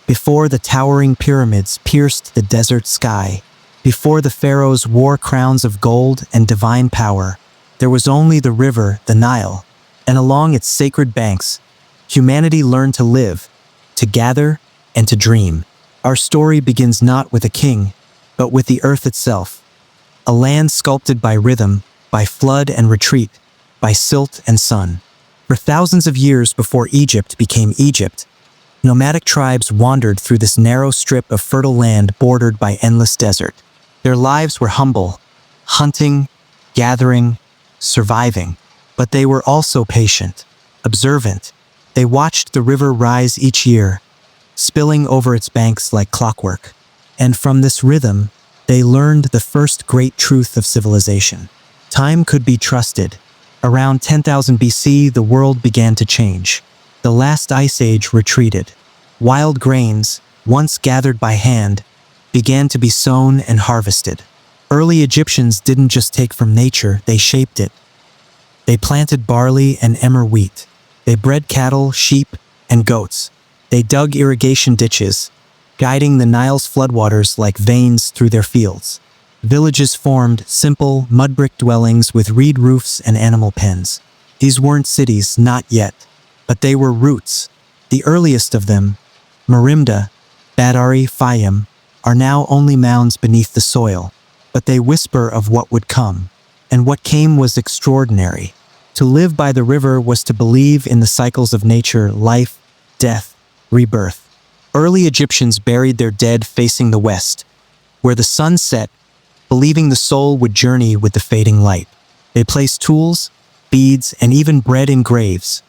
before the towering pyramids pierced the desert sky, before the pharaohs wore crowns of gold and divine power, there was only the river, the Nile, and along its sacred banks, humanity learned to live, to gather, and to dream. Our story begins not with a king, but with the earth itself, a land sculpted by rhythm, by flood and retreat, by silt and sun. For thousands of years before Egypt became Egypt, nomadic tribes wandered through this narrow strip of fertile land bordered by endless desert. Their lives were humble, hunting, gathering, surviving, but they were also patient, observant. They watched the river rise each year, spilling over its banks like clockwork. And from this rhythm, they learned the first great truth of civilization. Time could be trusted. Around 10,000 BC, the world began to change. The last ice age retreated. Wild grains, once gathered by hand, began to be sown and harvested. Early Egyptians didn't just take from nature, they shaped it. They planted barley and emmer wheat. They bred cattle, sheep, and goats. They dug irrigation ditches, guiding the Nile's floodwaters like veins through their fields. Villages formed, simple, mud-brick dwellings with reed roofs and animal pens. These weren't cities, not yet, but they were roots. The earliest of them, Merimda, Badari, Fayum, are now only mounds beneath the soil, but they whisper of what would come. And what came was extraordinary. To live by the river was to believe in the cycles of nature, life, death, rebirth. Early Egyptians buried their dead facing the west, where the sun set, believing the soul would journey with the fading light. They placed tools, beads, and even bread in graves,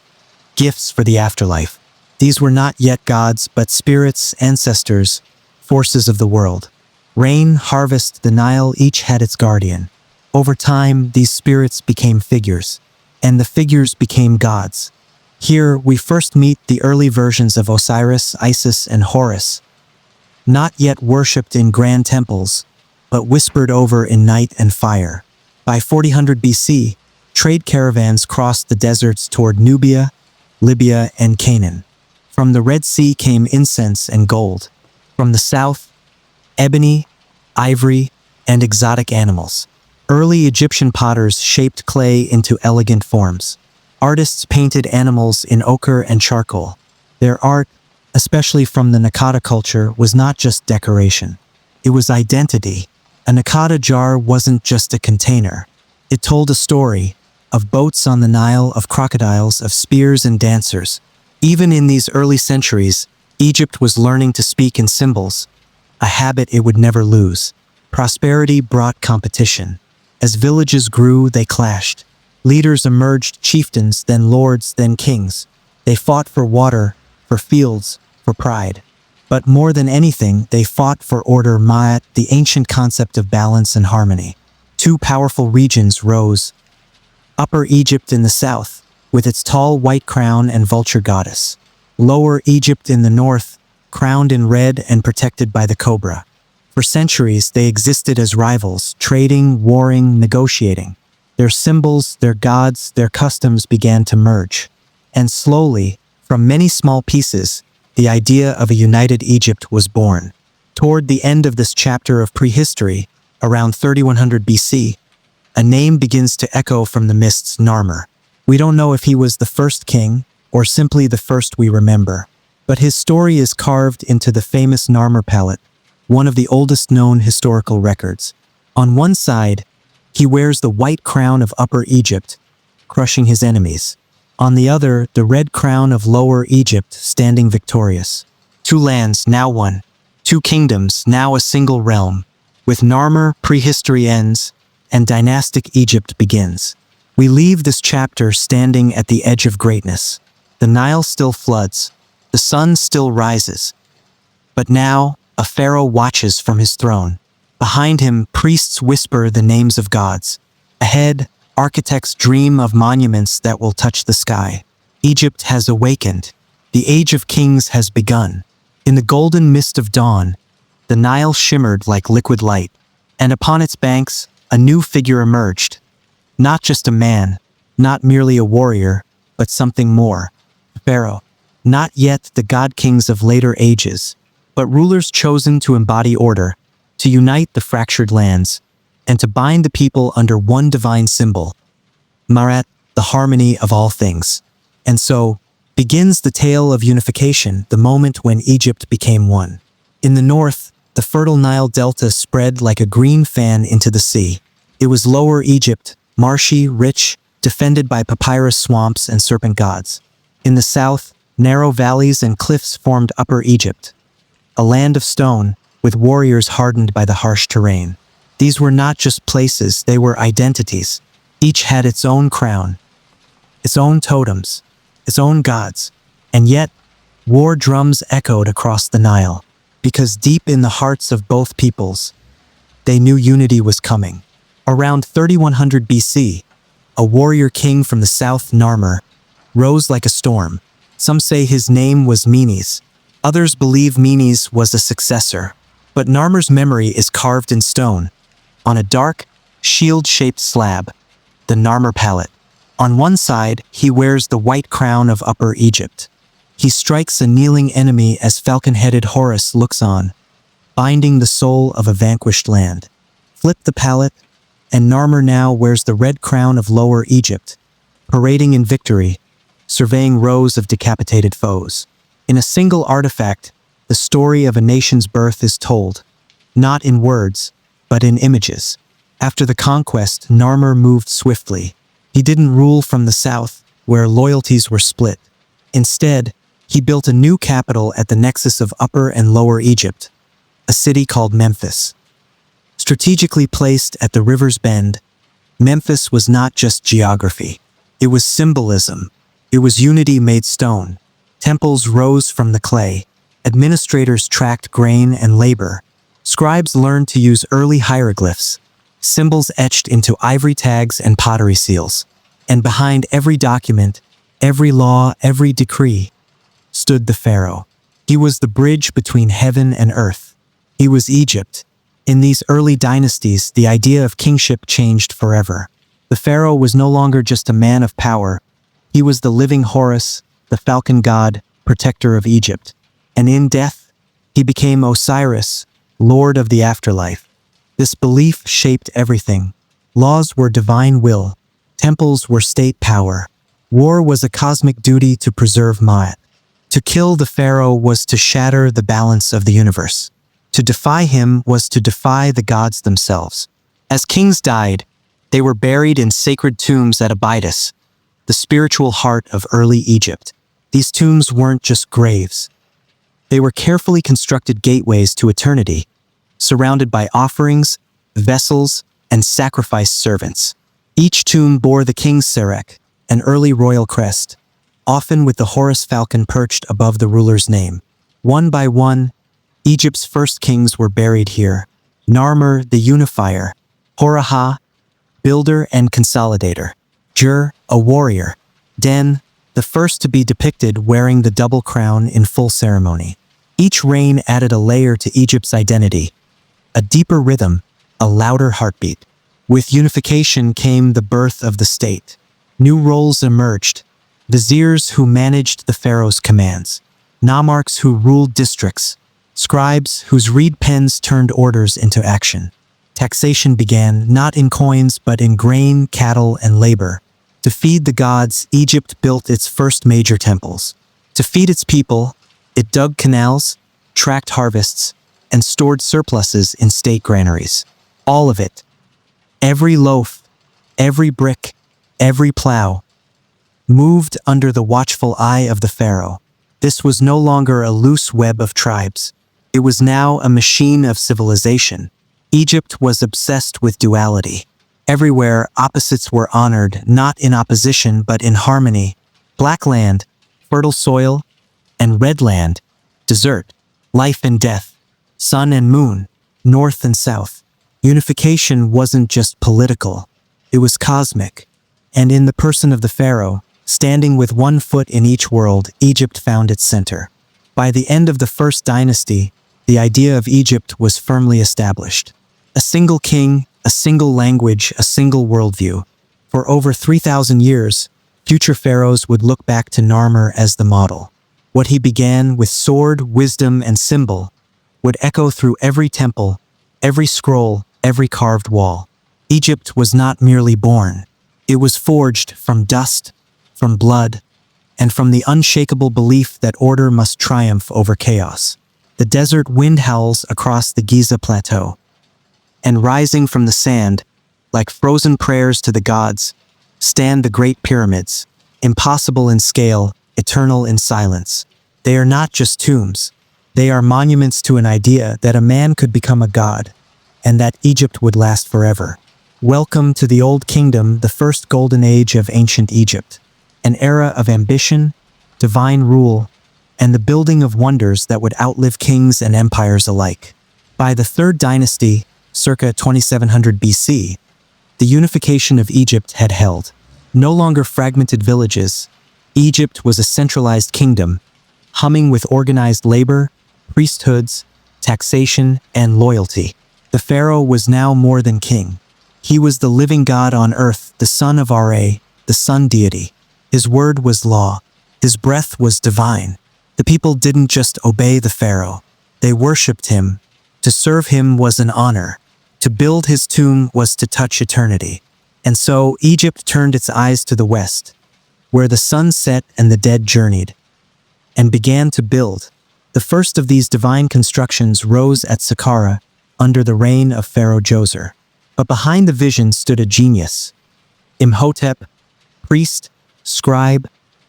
gifts for the afterlife. These were not yet gods, but spirits, ancestors, forces of the world. Rain, harvest, the Nile, each had its guardian. Over time, these spirits became figures, and the figures became gods. Here, we first meet the early versions of Osiris, Isis, and Horus, not yet worshipped in grand temples, but whispered over in night and fire. By 400 BC, trade caravans crossed the deserts toward Nubia, Libya, and Canaan. From the Red Sea came incense and gold. From the south, ebony, ivory, and exotic animals. Early Egyptian potters shaped clay into elegant forms. Artists painted animals in ochre and charcoal. Their art, especially from the Nakata culture, was not just decoration. It was identity. A Nakata jar wasn't just a container. It told a story of boats on the Nile, of crocodiles, of spears and dancers. Even in these early centuries, Egypt was learning to speak in symbols, a habit it would never lose. Prosperity brought competition. As villages grew, they clashed. Leaders emerged, chieftains, then lords, then kings. They fought for water, for fields, for pride. But more than anything, they fought for order, Ma'at, the ancient concept of balance and harmony. Two powerful regions rose. Upper Egypt in the south, with its tall white crown and vulture goddess. Lower Egypt in the north, crowned in red and protected by the cobra. For centuries, they existed as rivals, trading, warring, negotiating. Their symbols, their gods, their customs began to merge. And slowly, from many small pieces, the idea of a united Egypt was born. Toward the end of this chapter of prehistory, around 3100 BC, a name begins to echo from the mists, Narmer. We don't know if he was the first king, or simply the first we remember. But his story is carved into the famous Narmer palette, one of the oldest known historical records. On one side, he wears the white crown of Upper Egypt, crushing his enemies. On the other, the red crown of Lower Egypt, standing victorious. Two lands, now one. Two kingdoms, now a single realm. With Narmer, prehistory ends, and dynastic Egypt begins. We leave this chapter standing at the edge of greatness. The Nile still floods. The sun still rises. But now, a pharaoh watches from his throne. Behind him, priests whisper the names of gods. Ahead, architects dream of monuments that will touch the sky. Egypt has awakened. The age of kings has begun. In the golden mist of dawn, the Nile shimmered like liquid light, and upon its banks, a new figure emerged. Not just a man, not merely a warrior, but something more. Pharaoh. Not yet the god-kings of later ages, but rulers chosen to embody order, to unite the fractured lands, and to bind the people under one divine symbol, Marat, the harmony of all things. And so, begins the tale of unification, the moment when Egypt became one. In the north, the fertile Nile Delta spread like a green fan into the sea. It was Lower Egypt, marshy, rich, defended by papyrus swamps and serpent gods. In the south, narrow valleys and cliffs formed Upper Egypt, a land of stone, with warriors hardened by the harsh terrain. These were not just places, they were identities. Each had its own crown, its own totems, its own gods. And yet, war drums echoed across the Nile, because deep in the hearts of both peoples, they knew unity was coming. Around 3100 BC, a warrior king from the south, Narmer, rose like a storm. Some say his name was Menes. Others believe Menes was a successor. But Narmer's memory is carved in stone, on a dark, shield-shaped slab, the Narmer palette. On one side, he wears the white crown of Upper Egypt. He strikes a kneeling enemy as falcon-headed Horus looks on, binding the soul of a vanquished land. Flip the palette, and Narmer now wears the red crown of Lower Egypt, parading in victory, surveying rows of decapitated foes. In a single artifact, the story of a nation's birth is told, not in words, but in images. After the conquest, Narmer moved swiftly. He didn't rule from the south, where loyalties were split. Instead, he built a new capital at the nexus of Upper and Lower Egypt, a city called Memphis. Strategically placed at the river's bend, Memphis was not just geography. It was symbolism. It was unity made stone. Temples rose from the clay. Administrators tracked grain and labor. Scribes learned to use early hieroglyphs, symbols etched into ivory tags and pottery seals. And behind every document, every law, every decree, stood the Pharaoh. He was the bridge between heaven and earth. He was Egypt. In these early dynasties, the idea of kingship changed forever. The Pharaoh was no longer just a man of power. He was the living Horus, the falcon god, protector of Egypt. And in death, he became Osiris, lord of the afterlife. This belief shaped everything. Laws were divine will. Temples were state power. War was a cosmic duty to preserve Ma'at. To kill the Pharaoh was to shatter the balance of the universe. To defy him was to defy the gods themselves. As kings died, they were buried in sacred tombs at Abydos, the spiritual heart of early Egypt. These tombs weren't just graves. They were carefully constructed gateways to eternity, surrounded by offerings, vessels, and sacrifice servants. Each tomb bore the king's serek, an early royal crest, often with the Horus falcon perched above the ruler's name. One by one, Egypt's first kings were buried here. Narmer, the unifier; Horaha, builder and consolidator; Jur, a warrior; Den, the first to be depicted wearing the double crown in full ceremony. Each reign added a layer to Egypt's identity, a deeper rhythm, a louder heartbeat. With unification came the birth of the state. New roles emerged: viziers who managed the pharaoh's commands, nomarchs who ruled districts, scribes whose reed pens turned orders into action. Taxation began not in coins but in grain, cattle, and labor. To feed the gods, Egypt built its first major temples. To feed its people, it dug canals, tracked harvests, and stored surpluses in state granaries. All of it. Every loaf, every brick, every plow, moved under the watchful eye of the pharaoh. This was no longer a loose web of tribes. It was now a machine of civilization. Egypt was obsessed with duality. Everywhere, opposites were honored, not in opposition but in harmony. Black land, fertile soil, and red land, desert, life and death, sun and moon, north and south. Unification wasn't just political, it was cosmic. And in the person of the pharaoh, standing with one foot in each world, Egypt found its center. By the end of the First Dynasty, the idea of Egypt was firmly established. A single king, a single language, a single worldview. For over 3,000 years, future pharaohs would look back to Narmer as the model. What he began with sword, wisdom, and symbol would echo through every temple, every scroll, every carved wall. Egypt was not merely born. It was forged from dust, from blood, and from the unshakable belief that order must triumph over chaos. The desert wind howls across the Giza plateau, and rising from the sand, like frozen prayers to the gods, stand the Great Pyramids, impossible in scale, eternal in silence. They are not just tombs. They are monuments to an idea that a man could become a god, and that Egypt would last forever. Welcome to the Old Kingdom, the first golden age of ancient Egypt, an era of ambition, divine rule, and the building of wonders that would outlive kings and empires alike. By the Third Dynasty, circa 2700 BC, the unification of Egypt had held. No longer fragmented villages, Egypt was a centralized kingdom, humming with organized labor, priesthoods, taxation, and loyalty. The pharaoh was now more than king. He was the living god on earth, the son of Ra, the sun deity. His word was law. His breath was divine. The people didn't just obey the pharaoh. They worshipped him. To serve him was an honor. To build his tomb was to touch eternity. And so Egypt turned its eyes to the west, where the sun set and the dead journeyed, and began to build. The first of these divine constructions rose at Saqqara under the reign of Pharaoh Djoser. But behind the vision stood a genius, Imhotep, priest, scribe,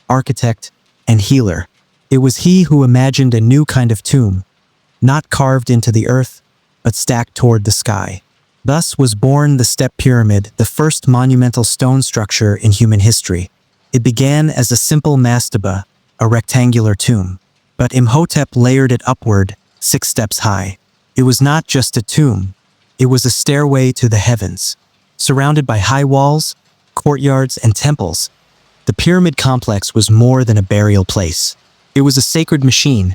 architect, and healer. It was he who imagined a new kind of tomb, not carved into the earth, but stacked toward the sky. Thus was born the Step Pyramid, the first monumental stone structure in human history. It began as a simple mastaba, a rectangular tomb. But Imhotep layered it upward, 6 steps high. It was not just a tomb. It was a stairway to the heavens. Surrounded by high walls, courtyards, and temples, the pyramid complex was more than a burial place. It was a sacred machine,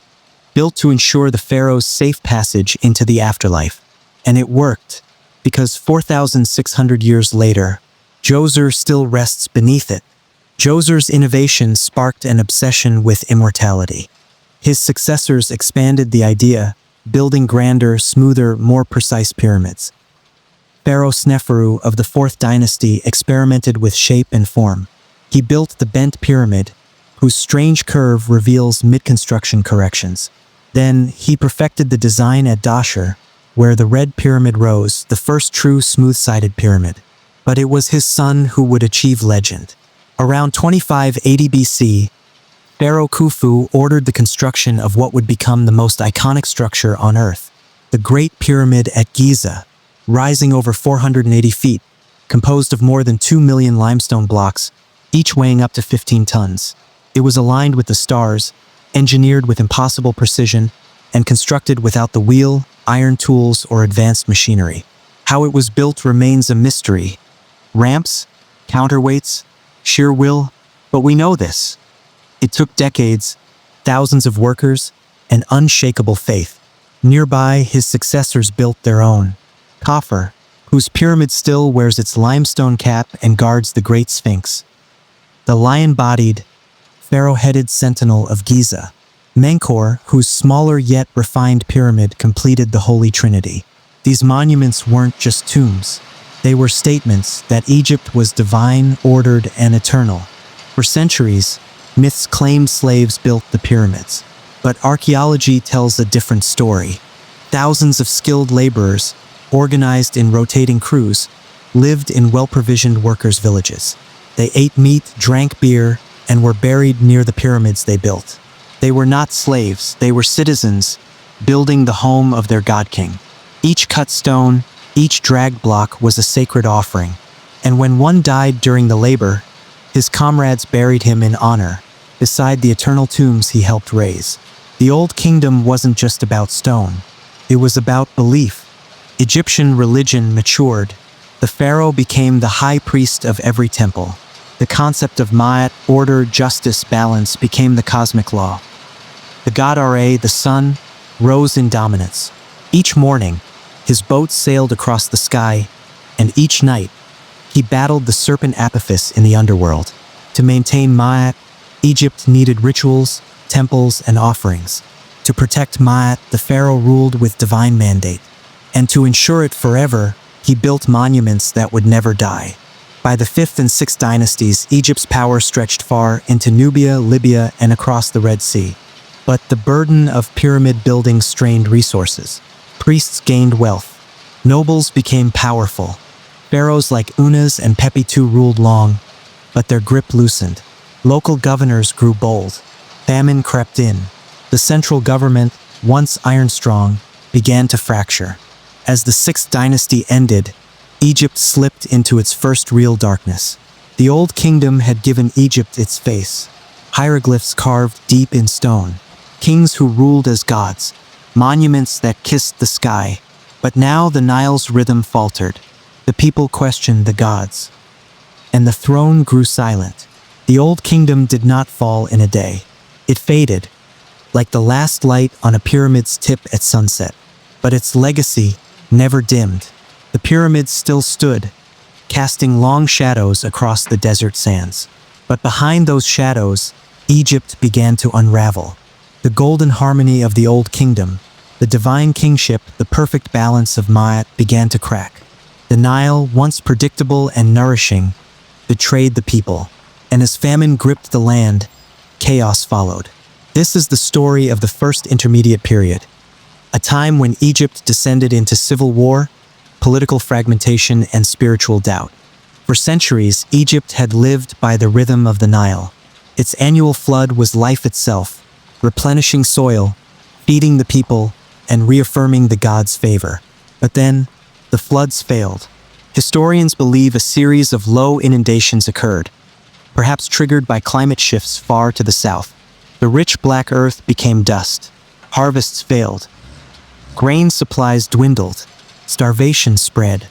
built to ensure the pharaoh's safe passage into the afterlife. And it worked, because 4,600 years later, Djoser still rests beneath it. Djoser's innovation sparked an obsession with immortality. His successors expanded the idea, building grander, smoother, more precise pyramids. Pharaoh Sneferu of the Fourth Dynasty experimented with shape and form. He built the bent pyramid, whose strange curve reveals mid-construction corrections. Then, he perfected the design at Dashur, where the red pyramid rose, the first true smooth-sided pyramid. But it was his son who would achieve legend. Around 2580 BC, Pharaoh Khufu ordered the construction of what would become the most iconic structure on Earth, the Great Pyramid at Giza, rising over 480 feet, composed of more than 2 million limestone blocks, each weighing up to 15 tons. It was aligned with the stars, engineered with impossible precision, and constructed without the wheel, iron tools, or advanced machinery. How it was built remains a mystery. Ramps, counterweights, sheer will, but we know this. It took decades, thousands of workers, and unshakable faith. Nearby, his successors built their own. Khafre, whose pyramid still wears its limestone cap and guards the Great Sphinx. The lion-bodied, pharaoh-headed sentinel of Giza. Menkaure, whose smaller yet refined pyramid completed the Holy Trinity. These monuments weren't just tombs. They were statements that Egypt was divine, ordered, and eternal. For centuries, myths claimed slaves built the pyramids. But archaeology tells a different story. Thousands of skilled laborers, organized in rotating crews, lived in well-provisioned workers' villages. They ate meat, drank beer, and were buried near the pyramids they built. They were not slaves, they were citizens, building the home of their god-king. Each cut stone, each dragged block was a sacred offering. And when one died during the labor, his comrades buried him in honor, beside the eternal tombs he helped raise. The Old Kingdom wasn't just about stone. It was about belief. Egyptian religion matured. The pharaoh became the high priest of every temple. The concept of Ma'at, order, justice, balance, became the cosmic law. The god Ra, the sun, rose in dominance. Each morning, his boat sailed across the sky, and each night, he battled the serpent Apophis in the underworld. To maintain Ma'at, Egypt needed rituals, temples, and offerings. To protect Maat, the pharaoh ruled with divine mandate. And to ensure it forever, he built monuments that would never die. By the 5th and 6th dynasties, Egypt's power stretched far into Nubia, Libya, and across the Red Sea. But the burden of pyramid building strained resources. Priests gained wealth. Nobles became powerful. Pharaohs like Unas and Pepi II ruled long, but their grip loosened. Local governors grew bold. Famine crept in. The central government, once iron-strong, began to fracture. As the 6th dynasty ended, Egypt slipped into its first real darkness. The Old Kingdom had given Egypt its face. Hieroglyphs carved deep in stone. Kings who ruled as gods. Monuments that kissed the sky. But now the Nile's rhythm faltered. The people questioned the gods. And the throne grew silent. The Old Kingdom did not fall in a day. It faded, like the last light on a pyramid's tip at sunset. But its legacy never dimmed. The pyramids still stood, casting long shadows across the desert sands. But behind those shadows, Egypt began to unravel. The golden harmony of the Old Kingdom, the divine kingship, the perfect balance of Maat began to crack. The Nile, once predictable and nourishing, betrayed the people. And as famine gripped the land, chaos followed. This is the story of the First Intermediate Period, a time when Egypt descended into civil war, political fragmentation, and spiritual doubt. For centuries, Egypt had lived by the rhythm of the Nile. Its annual flood was life itself, replenishing soil, feeding the people, and reaffirming the gods' favor. But then, the floods failed. Historians believe a series of low inundations occurred, perhaps triggered by climate shifts far to the south. The rich black earth became dust. Harvests failed. Grain supplies dwindled. Starvation spread.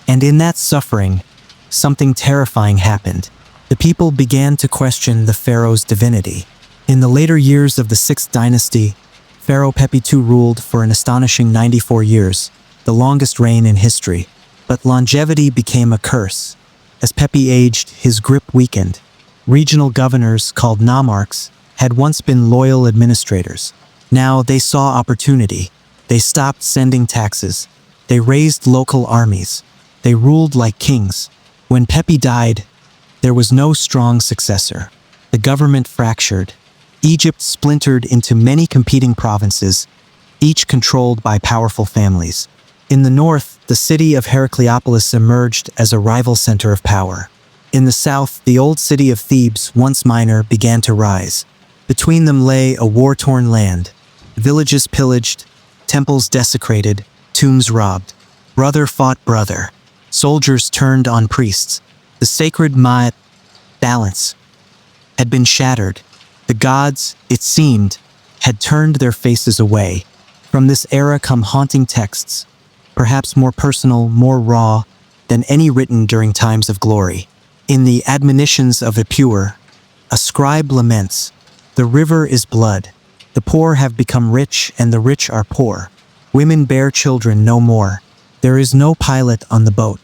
And in that suffering, something terrifying happened. The people began to question the pharaoh's divinity. In the later years of the 6th dynasty, Pharaoh Pepi II ruled for an astonishing 94 years, the longest reign in history. But longevity became a curse. As Pepi aged, his grip weakened. Regional governors, called nomarchs, had once been loyal administrators. Now they saw opportunity. They stopped sending taxes. They raised local armies. They ruled like kings. When Pepi died, there was no strong successor. The government fractured. Egypt splintered into many competing provinces, each controlled by powerful families. In the north, the city of Heracleopolis emerged as a rival center of power. In the south, the old city of Thebes, once minor, began to rise. Between them lay a war-torn land. Villages pillaged, temples desecrated, tombs robbed. Brother fought brother. Soldiers turned on priests. The sacred Maat balance had been shattered. The gods, it seemed, had turned their faces away. From this era come haunting texts, perhaps more personal, more raw than any written during times of glory. In the admonitions of a pure, a scribe laments, "The river is blood. The poor have become rich, and the rich are poor. Women bear children no more. There is no pilot on the boat.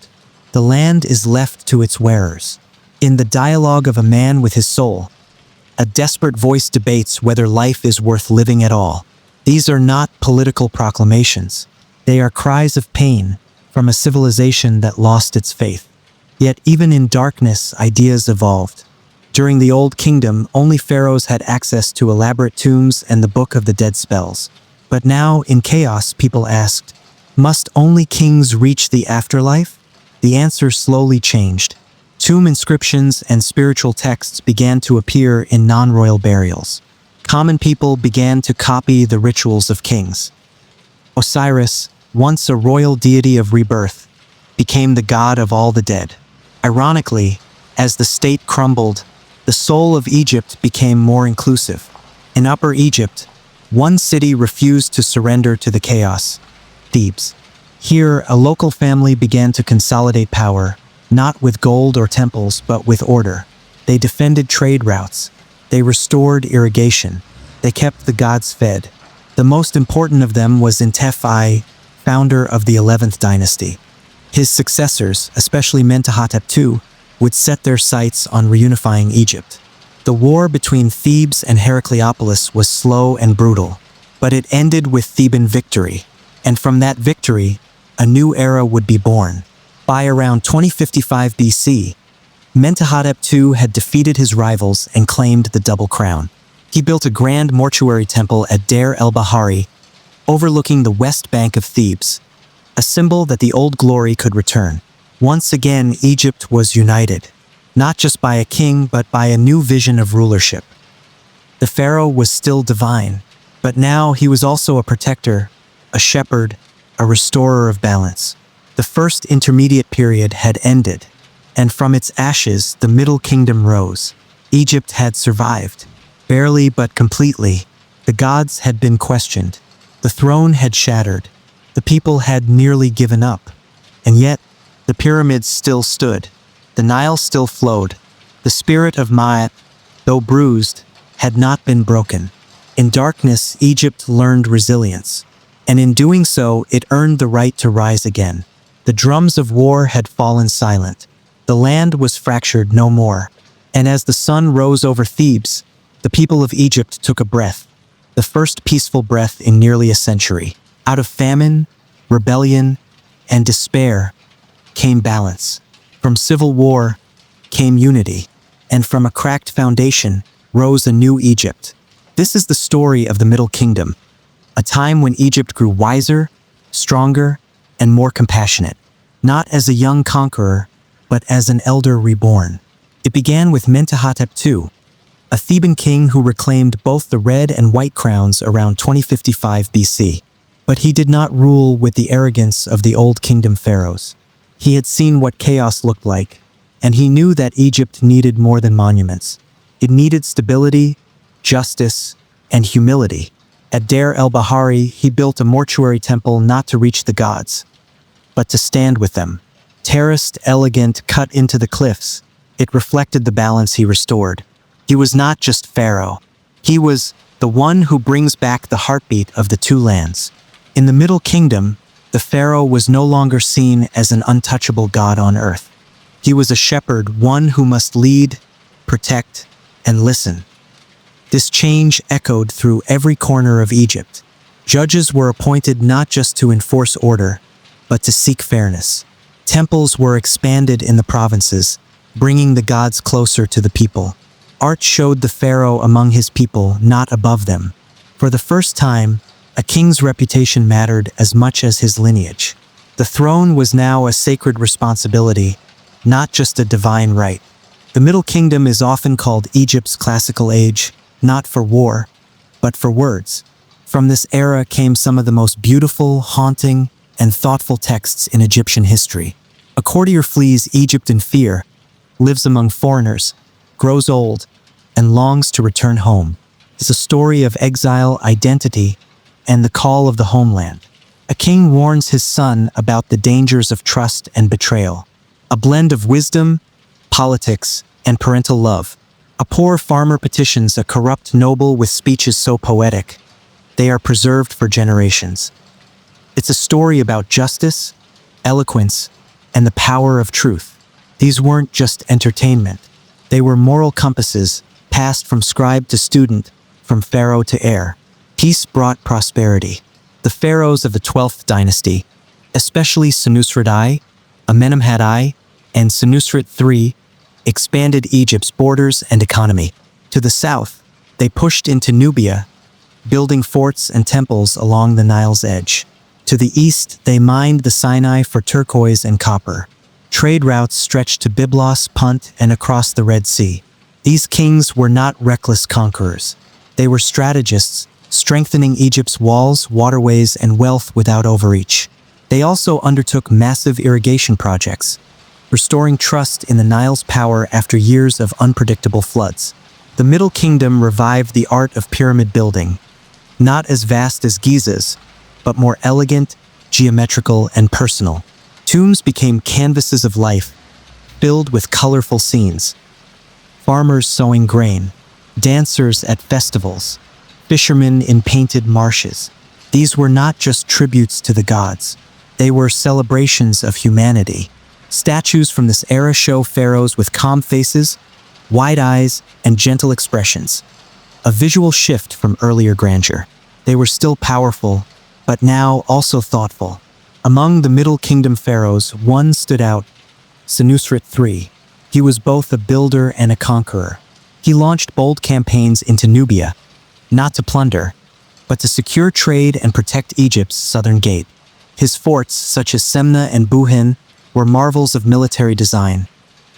The land is left to its wearers." In the dialogue of a man with his soul, a desperate voice debates whether life is worth living at all. These are not political proclamations. They are cries of pain from a civilization that lost its faith. Yet even in darkness, ideas evolved. During the Old Kingdom, only pharaohs had access to elaborate tombs and the Book of the Dead spells. But now, in chaos, people asked, must only kings reach the afterlife? The answer slowly changed. Tomb inscriptions and spiritual texts began to appear in non-royal burials. Common people began to copy the rituals of kings. Osiris, once a royal deity of rebirth, became the god of all the dead. Ironically, as the state crumbled, the soul of Egypt became more inclusive. In Upper Egypt, one city refused to surrender to the chaos: Thebes. Here, a local family began to consolidate power, not with gold or temples, but with order. They defended trade routes. They restored irrigation. They kept the gods fed. The most important of them was Intef-I, founder of the 11th dynasty. His successors, especially Mentuhotep II, would set their sights on reunifying Egypt. The war between Thebes and Heracleopolis was slow and brutal. But it ended with Theban victory, and from that victory, a new era would be born. By around 2055 BC, Mentuhotep II had defeated his rivals and claimed the double crown. He built a grand mortuary temple at Deir el-Bahari, overlooking the west bank of Thebes, a symbol that the old glory could return. Once again, Egypt was united, not just by a king, but by a new vision of rulership. The pharaoh was still divine, but now he was also a protector, a shepherd, a restorer of balance. The first intermediate period had ended, and from its ashes the Middle Kingdom rose. Egypt had survived, barely but completely. The gods had been questioned. The throne had shattered. The people had nearly given up. And yet, the pyramids still stood. The Nile still flowed. The spirit of Ma'at, though bruised, had not been broken. In darkness, Egypt learned resilience. And in doing so, it earned the right to rise again. The drums of war had fallen silent. The land was fractured no more. And as the sun rose over Thebes, the people of Egypt took a breath. The first peaceful breath in nearly a century. Out of famine, rebellion, and despair came balance. From civil war came unity. And from a cracked foundation rose a new Egypt. This is the story of the Middle Kingdom, a time when Egypt grew wiser, stronger, and more compassionate, not as a young conqueror, but as an elder reborn. It began with Mentuhotep II, a Theban king who reclaimed both the red and white crowns around 2055 BC. But he did not rule with the arrogance of the Old Kingdom pharaohs. He had seen what chaos looked like, and he knew that Egypt needed more than monuments. It needed stability, justice, and humility. At Deir el-Bahari, he built a mortuary temple not to reach the gods, but to stand with them. Terraced, elegant, cut into the cliffs, it reflected the balance he restored. He was not just Pharaoh. He was the one who brings back the heartbeat of the two lands. In the Middle Kingdom, the Pharaoh was no longer seen as an untouchable god on earth. He was a shepherd, one who must lead, protect, and listen. This change echoed through every corner of Egypt. Judges were appointed not just to enforce order, but to seek fairness. Temples were expanded in the provinces, bringing the gods closer to the people. Art showed the pharaoh among his people, not above them. For the first time, a king's reputation mattered as much as his lineage. The throne was now a sacred responsibility, not just a divine right. The Middle Kingdom is often called Egypt's classical age, not for war, but for words. From this era came some of the most beautiful, haunting, and thoughtful texts in Egyptian history. A courtier flees Egypt in fear, lives among foreigners, grows old, and longs to return home. It's a story of exile, identity, and the call of the homeland. A king warns his son about the dangers of trust and betrayal. A blend of wisdom, politics, and parental love. A poor farmer petitions a corrupt noble with speeches so poetic, they are preserved for generations. It's a story about justice, eloquence, and the power of truth. These weren't just entertainment. They were moral compasses, passed from scribe to student, from pharaoh to heir. Peace brought prosperity. The pharaohs of the 12th dynasty, especially Senusret I, Amenemhat I, and Senusret III, expanded Egypt's borders and economy. To the south, they pushed into Nubia, building forts and temples along the Nile's edge. To the east, they mined the Sinai for turquoise and copper. Trade routes stretched to Byblos, Punt, and across the Red Sea. These kings were not reckless conquerors. They were strategists, strengthening Egypt's walls, waterways, and wealth without overreach. They also undertook massive irrigation projects, restoring trust in the Nile's power after years of unpredictable floods. The Middle Kingdom revived the art of pyramid building, not as vast as Giza's, but more elegant, geometrical, and personal. Tombs became canvases of life, filled with colorful scenes. Farmers sowing grain, dancers at festivals, fishermen in painted marshes. These were not just tributes to the gods. They were celebrations of humanity. Statues from this era show pharaohs with calm faces, wide eyes, and gentle expressions. A visual shift from earlier grandeur. They were still powerful, but now also thoughtful. Among the Middle Kingdom pharaohs, one stood out, Senusret III. He was both a builder and a conqueror. He launched bold campaigns into Nubia, not to plunder, but to secure trade and protect Egypt's southern gate. His forts, such as Semna and Buhin, were marvels of military design,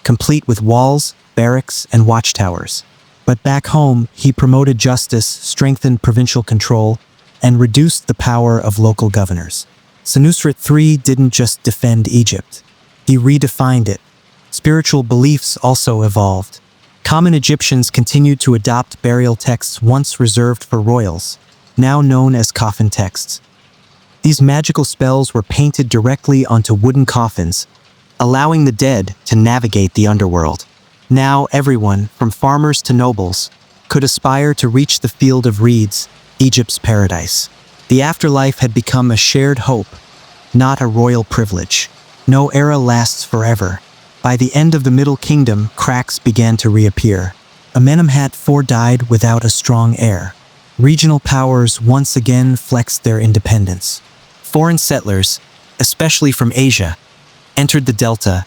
complete with walls, barracks, and watchtowers. But back home, he promoted justice, strengthened provincial control, and reduced the power of local governors. Senusret III didn't just defend Egypt. He redefined it. Spiritual beliefs also evolved. Common Egyptians continued to adopt burial texts once reserved for royals, now known as coffin texts. These magical spells were painted directly onto wooden coffins, allowing the dead to navigate the underworld. Now everyone, from farmers to nobles, could aspire to reach the field of reeds, Egypt's paradise. The afterlife had become a shared hope, not a royal privilege. No era lasts forever. By the end of the Middle Kingdom, cracks began to reappear. Amenemhat IV died without a strong heir. Regional powers once again flexed their independence. Foreign settlers, especially from Asia, entered the Delta,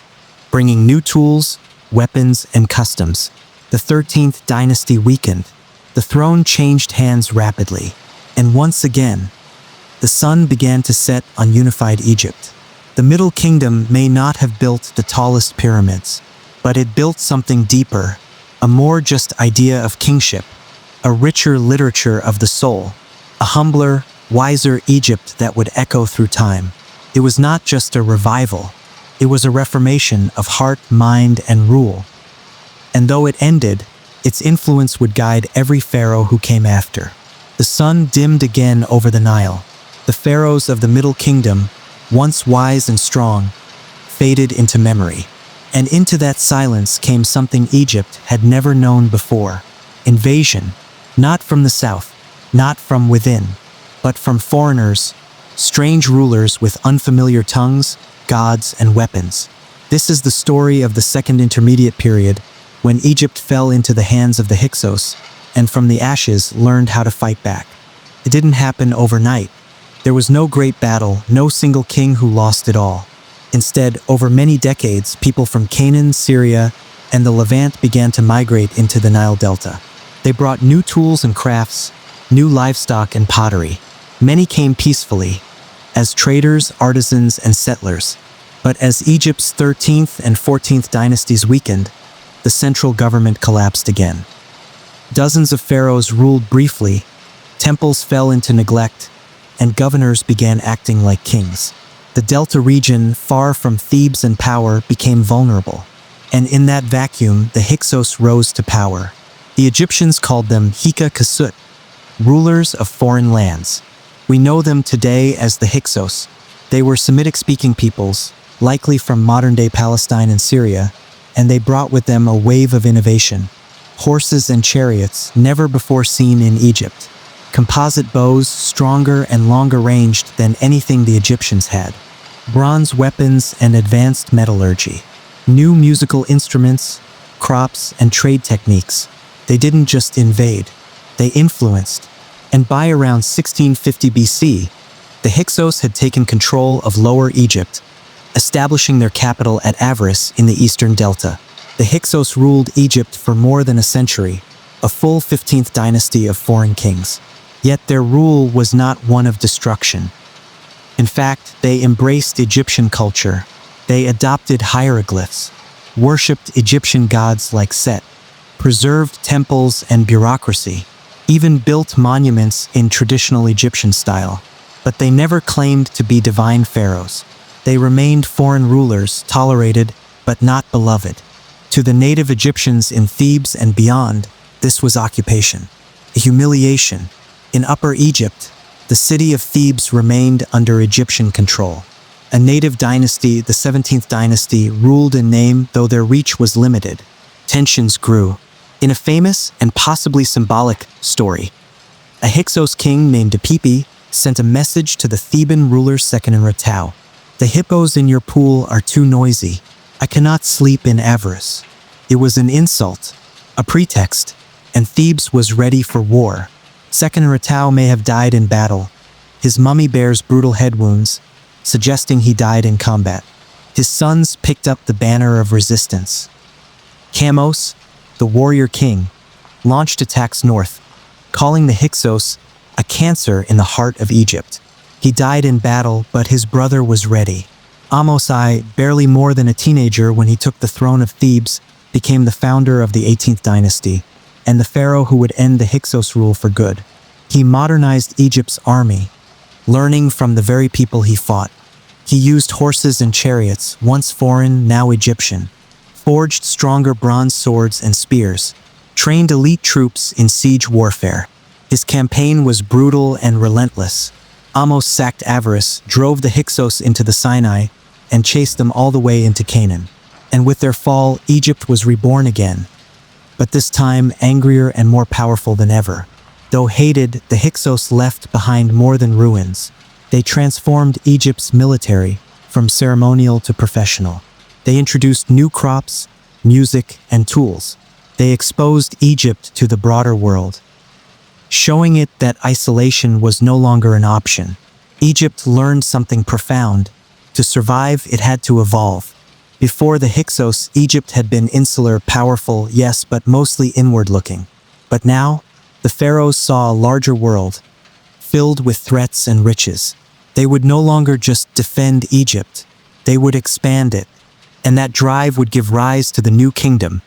bringing new tools, weapons, and customs. The 13th dynasty weakened. The throne changed hands rapidly. And once again, the sun began to set on unified Egypt. The Middle Kingdom may not have built the tallest pyramids, but it built something deeper, a more just idea of kingship, a richer literature of the soul, a humbler, wiser Egypt that would echo through time. It was not just a revival, it was a reformation of heart, mind, and rule. And though it ended, its influence would guide every pharaoh who came after. The sun dimmed again over the Nile. The pharaohs of the Middle Kingdom, once wise and strong, faded into memory. And into that silence came something Egypt had never known before. Invasion, not from the south, not from within, but from foreigners, strange rulers with unfamiliar tongues, gods, and weapons. This is the story of the Second Intermediate Period, when Egypt fell into the hands of the Hyksos, and from the ashes learned how to fight back. It didn't happen overnight. There was no great battle, no single king who lost it all. Instead, over many decades, people from Canaan, Syria, and the Levant began to migrate into the Nile Delta. They brought new tools and crafts, new livestock and pottery. Many came peacefully, as traders, artisans, and settlers. But as Egypt's 13th and 14th dynasties weakened, the central government collapsed again. Dozens of pharaohs ruled briefly, temples fell into neglect, and governors began acting like kings. The Delta region, far from Thebes and power, became vulnerable. And in that vacuum, the Hyksos rose to power. The Egyptians called them Hika Kasut, rulers of foreign lands. We know them today as the Hyksos. They were Semitic-speaking peoples, likely from modern-day Palestine and Syria, and they brought with them a wave of innovation. Horses and chariots, never before seen in Egypt. Composite bows, stronger and longer ranged than anything the Egyptians had. Bronze weapons and advanced metallurgy. New musical instruments, crops, and trade techniques. They didn't just invade, they influenced. And by around 1650 BC, the Hyksos had taken control of Lower Egypt, establishing their capital at Avaris in the eastern delta. The Hyksos ruled Egypt for more than a century, a full 15th dynasty of foreign kings. Yet their rule was not one of destruction. In fact, they embraced Egyptian culture. They adopted hieroglyphs, worshipped Egyptian gods like Set, preserved temples and bureaucracy, even built monuments in traditional Egyptian style. But they never claimed to be divine pharaohs. They remained foreign rulers, tolerated but not beloved. To the native Egyptians in Thebes and beyond, this was occupation, a humiliation. In Upper Egypt, the city of Thebes remained under Egyptian control. A native dynasty, the 17th dynasty, ruled in name, though their reach was limited. Tensions grew. In a famous and possibly symbolic story, a Hyksos king named Apipi sent a message to the Theban ruler Seqenenretau. "The hippos in your pool are too noisy. I cannot sleep in Avaris." It was an insult, a pretext, and Thebes was ready for war. Seqenenretau may have died in battle. His mummy bears brutal head wounds, suggesting he died in combat. His sons picked up the banner of resistance. Kamose, the warrior king, launched attacks north, calling the Hyksos a cancer in the heart of Egypt. He died in battle, but his brother was ready. Amos I, barely more than a teenager when he took the throne of Thebes, became the founder of the 18th dynasty, and the pharaoh who would end the Hyksos rule for good. He modernized Egypt's army, learning from the very people he fought. He used horses and chariots, once foreign, now Egyptian, forged stronger bronze swords and spears, trained elite troops in siege warfare. His campaign was brutal and relentless. Amos sacked Avaris, drove the Hyksos into the Sinai, and chased them all the way into Canaan. And with their fall, Egypt was reborn again, but this time angrier and more powerful than ever. Though hated, the Hyksos left behind more than ruins. They transformed Egypt's military from ceremonial to professional. They introduced new crops, music, and tools. They exposed Egypt to the broader world, showing it that isolation was no longer an option. Egypt learned something profound. To survive, it had to evolve. Before the Hyksos, Egypt had been insular, powerful, yes, but mostly inward-looking. But now, the pharaohs saw a larger world, filled with threats and riches. They would no longer just defend Egypt, they would expand it. And that drive would give rise to the new kingdom,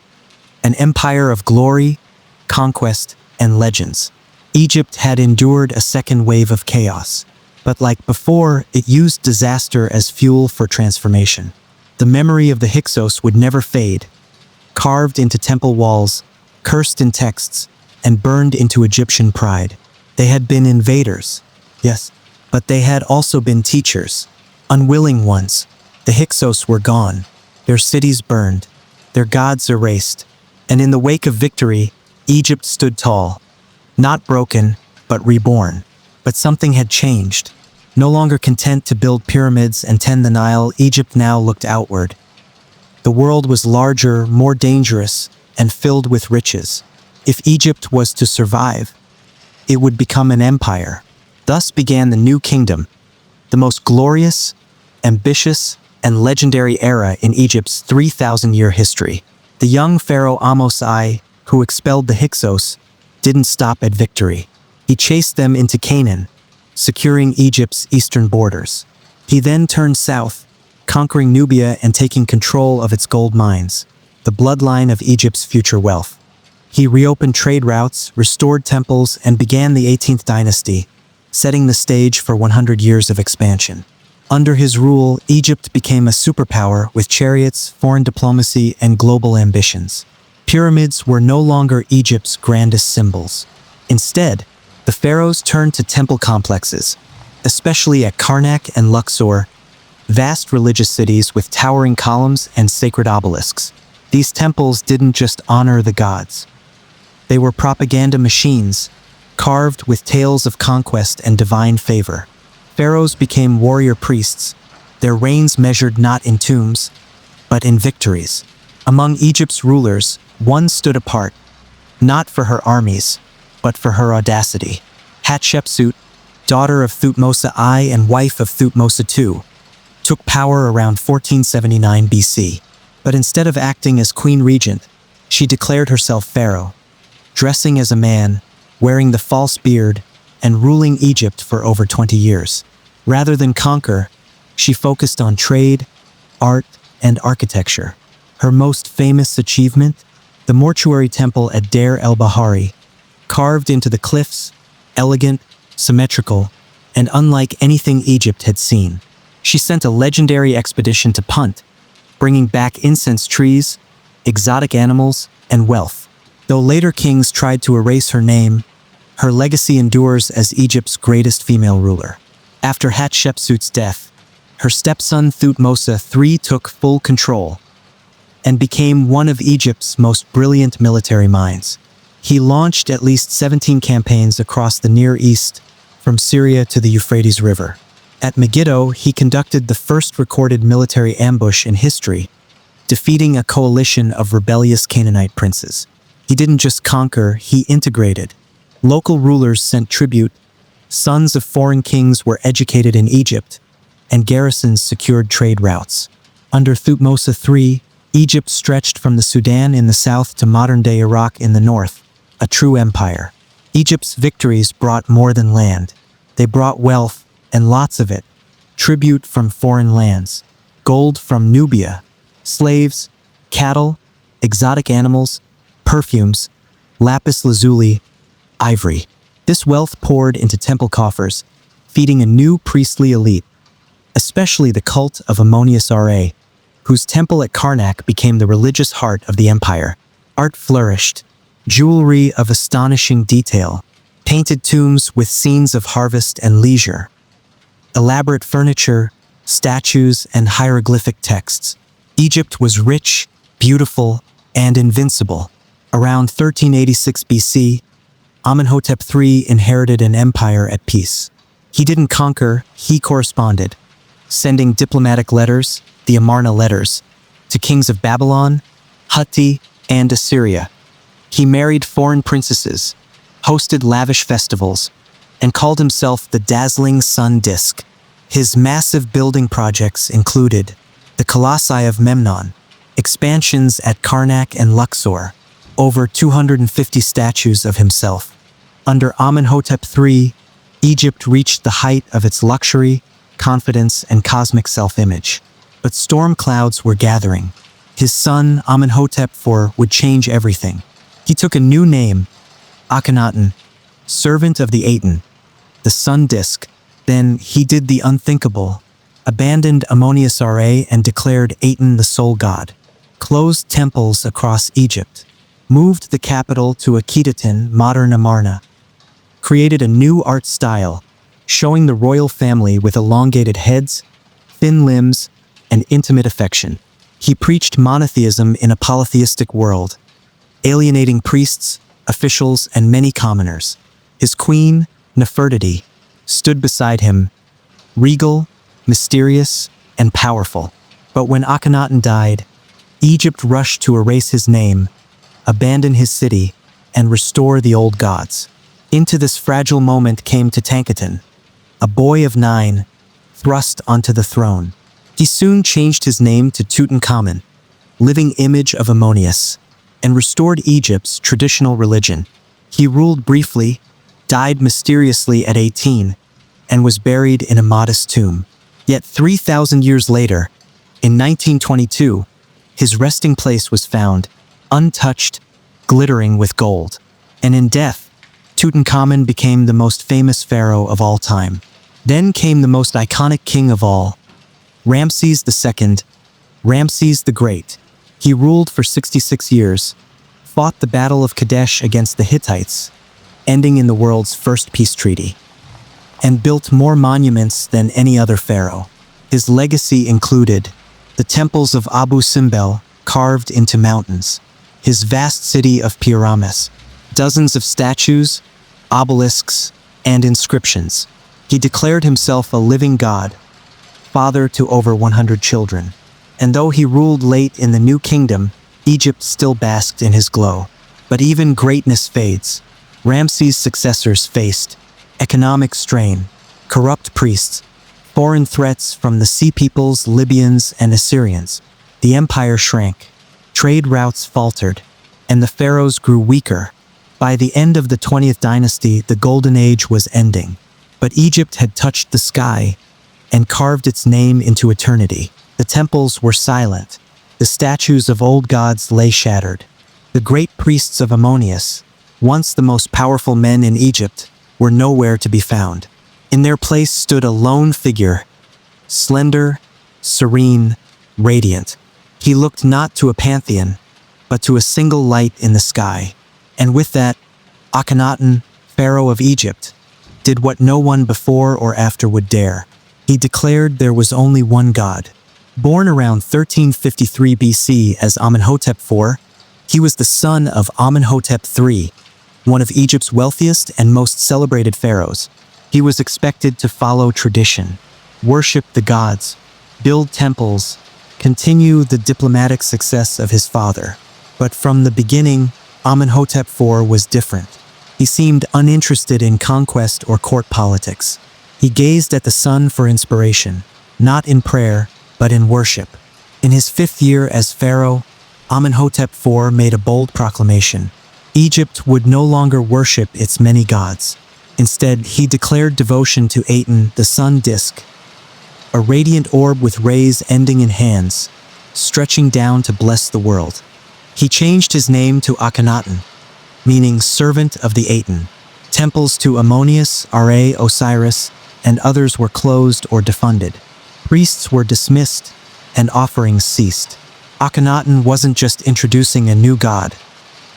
an empire of glory, conquest, and legends. Egypt had endured a second wave of chaos, but like before, it used disaster as fuel for transformation. The memory of the Hyksos would never fade, carved into temple walls, cursed in texts, and burned into Egyptian pride. They had been invaders, yes, but they had also been teachers, unwilling ones. The Hyksos were gone, their cities burned, their gods erased, and in the wake of victory, Egypt stood tall, not broken, but reborn. But something had changed. No longer content to build pyramids and tend the Nile, Egypt now looked outward. The world was larger, more dangerous, and filled with riches. If Egypt was to survive, it would become an empire. Thus began the new kingdom, the most glorious, ambitious, and legendary era in Egypt's 3,000-year history. The young pharaoh Amos I, who expelled the Hyksos, didn't stop at victory. He chased them into Canaan, securing Egypt's eastern borders. He then turned south, conquering Nubia and taking control of its gold mines, the bloodline of Egypt's future wealth. He reopened trade routes, restored temples, and began the 18th dynasty, setting the stage for 100 years of expansion. Under his rule, Egypt became a superpower with chariots, foreign diplomacy, and global ambitions. Pyramids were no longer Egypt's grandest symbols. Instead, the pharaohs turned to temple complexes, especially at Karnak and Luxor, vast religious cities with towering columns and sacred obelisks. These temples didn't just honor the gods. They were propaganda machines, carved with tales of conquest and divine favor. Pharaohs became warrior priests, their reigns measured not in tombs, but in victories. Among Egypt's rulers, one stood apart, not for her armies, but for her audacity. Hatshepsut, daughter of Thutmose I and wife of Thutmose II, took power around 1479 BC. But instead of acting as queen regent, she declared herself pharaoh, dressing as a man, wearing the false beard, and ruling Egypt for over 20 years. Rather than conquer, she focused on trade, art, and architecture. Her most famous achievement? The mortuary temple at Deir el-Bahari, carved into the cliffs, elegant, symmetrical, and unlike anything Egypt had seen. She sent a legendary expedition to Punt, bringing back incense trees, exotic animals, and wealth. Though later kings tried to erase her name, her legacy endures as Egypt's greatest female ruler. After Hatshepsut's death, her stepson Thutmose III took full control and became one of Egypt's most brilliant military minds. He launched at least 17 campaigns across the Near East, from Syria to the Euphrates River. At Megiddo, he conducted the first recorded military ambush in history, defeating a coalition of rebellious Canaanite princes. He didn't just conquer, he integrated. Local rulers sent tribute, sons of foreign kings were educated in Egypt, and garrisons secured trade routes. Under Thutmose III, Egypt stretched from the Sudan in the south to modern-day Iraq in the north, a true empire. Egypt's victories brought more than land. They brought wealth, and lots of it. Tribute from foreign lands, gold from Nubia, slaves, cattle, exotic animals, perfumes, lapis lazuli, ivory. This wealth poured into temple coffers, feeding a new priestly elite, especially the cult of Ammonius Ra, whose temple at Karnak became the religious heart of the empire. Art flourished, jewelry of astonishing detail, painted tombs with scenes of harvest and leisure, elaborate furniture, statues, and hieroglyphic texts. Egypt was rich, beautiful, and invincible. Around 1386 BC, Amenhotep III inherited an empire at peace. He didn't conquer, he corresponded, sending diplomatic letters, the Amarna letters, to kings of Babylon, Hutti, and Assyria. He married foreign princesses, hosted lavish festivals, and called himself the dazzling sun disk. His massive building projects included the Colossi of Memnon, expansions at Karnak and Luxor, over 250 statues of himself. Under Amenhotep III, Egypt reached the height of its luxury, confidence, and cosmic self-image. But storm clouds were gathering. His son, Amenhotep IV, would change everything. He took a new name, Akhenaten, servant of the Aten, the sun disk. Then he did the unthinkable, abandoned Ammonius Ra and declared Aten the sole god, closed temples across Egypt, moved the capital to Akhetaten, modern Amarna, created a new art style, showing the royal family with elongated heads, thin limbs, and intimate affection. He preached monotheism in a polytheistic world, alienating priests, officials, and many commoners. His queen, Nefertiti, stood beside him, regal, mysterious, and powerful. But when Akhenaten died, Egypt rushed to erase his name, abandon his city, and restore the old gods. Into this fragile moment came Tutankhaten, a boy of 9, thrust onto the throne. He soon changed his name to Tutankhamun, living image of Ammonius, and restored Egypt's traditional religion. He ruled briefly, died mysteriously at 18, and was buried in a modest tomb. Yet 3,000 years later, in 1922, his resting place was found, untouched, glittering with gold. And in death, Tutankhamun became the most famous pharaoh of all time. Then came the most iconic king of all, Ramses II, Ramses the Great. He ruled for 66 years, fought the Battle of Kadesh against the Hittites, ending in the world's first peace treaty, and built more monuments than any other pharaoh. His legacy included the temples of Abu Simbel carved into mountains, his vast city of Pyramus, dozens of statues, obelisks, and inscriptions. He declared himself a living god, father to over 100 children. And though he ruled late in the New Kingdom, Egypt still basked in his glow. But even greatness fades. Ramses' successors faced economic strain, corrupt priests, foreign threats from the Sea Peoples, Libyans, and Assyrians. The empire shrank, trade routes faltered, and the pharaohs grew weaker. By the end of the 20th dynasty, the Golden Age was ending. But Egypt had touched the sky and carved its name into eternity. The temples were silent. The statues of old gods lay shattered. The great priests of Ammonius, once the most powerful men in Egypt, were nowhere to be found. In their place stood a lone figure, slender, serene, radiant. He looked not to a pantheon, but to a single light in the sky. And with that, Akhenaten, pharaoh of Egypt, did what no one before or after would dare. He declared there was only one God. Born around 1353 BC as Amenhotep IV, he was the son of Amenhotep III, one of Egypt's wealthiest and most celebrated pharaohs. He was expected to follow tradition, worship the gods, build temples, continue the diplomatic success of his father. But from the beginning, Amenhotep IV was different. He seemed uninterested in conquest or court politics. He gazed at the sun for inspiration, not in prayer, but in worship. In his 5th year as pharaoh, Amenhotep IV made a bold proclamation. Egypt would no longer worship its many gods. Instead, he declared devotion to Aten, the sun disk, a radiant orb with rays ending in hands, stretching down to bless the world. He changed his name to Akhenaten, meaning servant of the Aten. Temples to Ammonius, Ra, Osiris, and others were closed or defunded. Priests were dismissed, and offerings ceased. Akhenaten wasn't just introducing a new god.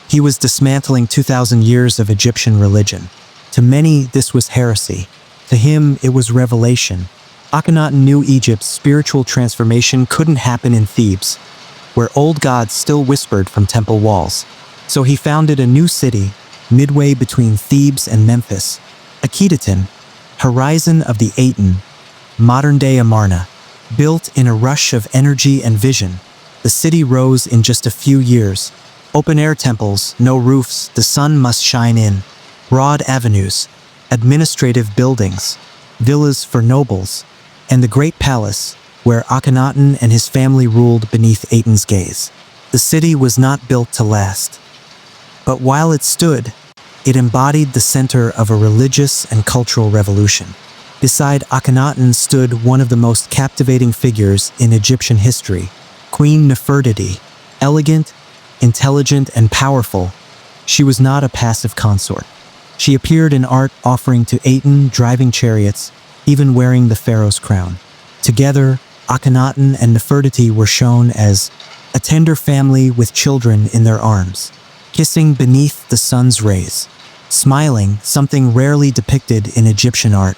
He was dismantling 2,000 years of Egyptian religion. To many, this was heresy. To him, it was revelation. Akhenaten knew Egypt's spiritual transformation couldn't happen in Thebes, where old gods still whispered from temple walls. So he founded a new city, midway between Thebes and Memphis, Akhetaten, horizon of the Aten, modern-day Amarna. Built in a rush of energy and vision, the city rose in just a few years. Open-air temples, no roofs, the sun must shine in. Broad avenues, administrative buildings, villas for nobles, and the great palace, where Akhenaten and his family ruled beneath Aten's gaze. The city was not built to last. But while it stood, it embodied the center of a religious and cultural revolution. Beside Akhenaten stood one of the most captivating figures in Egyptian history, Queen Nefertiti. Elegant, intelligent, and powerful, she was not a passive consort. She appeared in art offering to Aten, driving chariots, even wearing the pharaoh's crown. Together, Akhenaten and Nefertiti were shown as a tender family with children in their arms, kissing beneath the sun's rays, smiling, something rarely depicted in Egyptian art.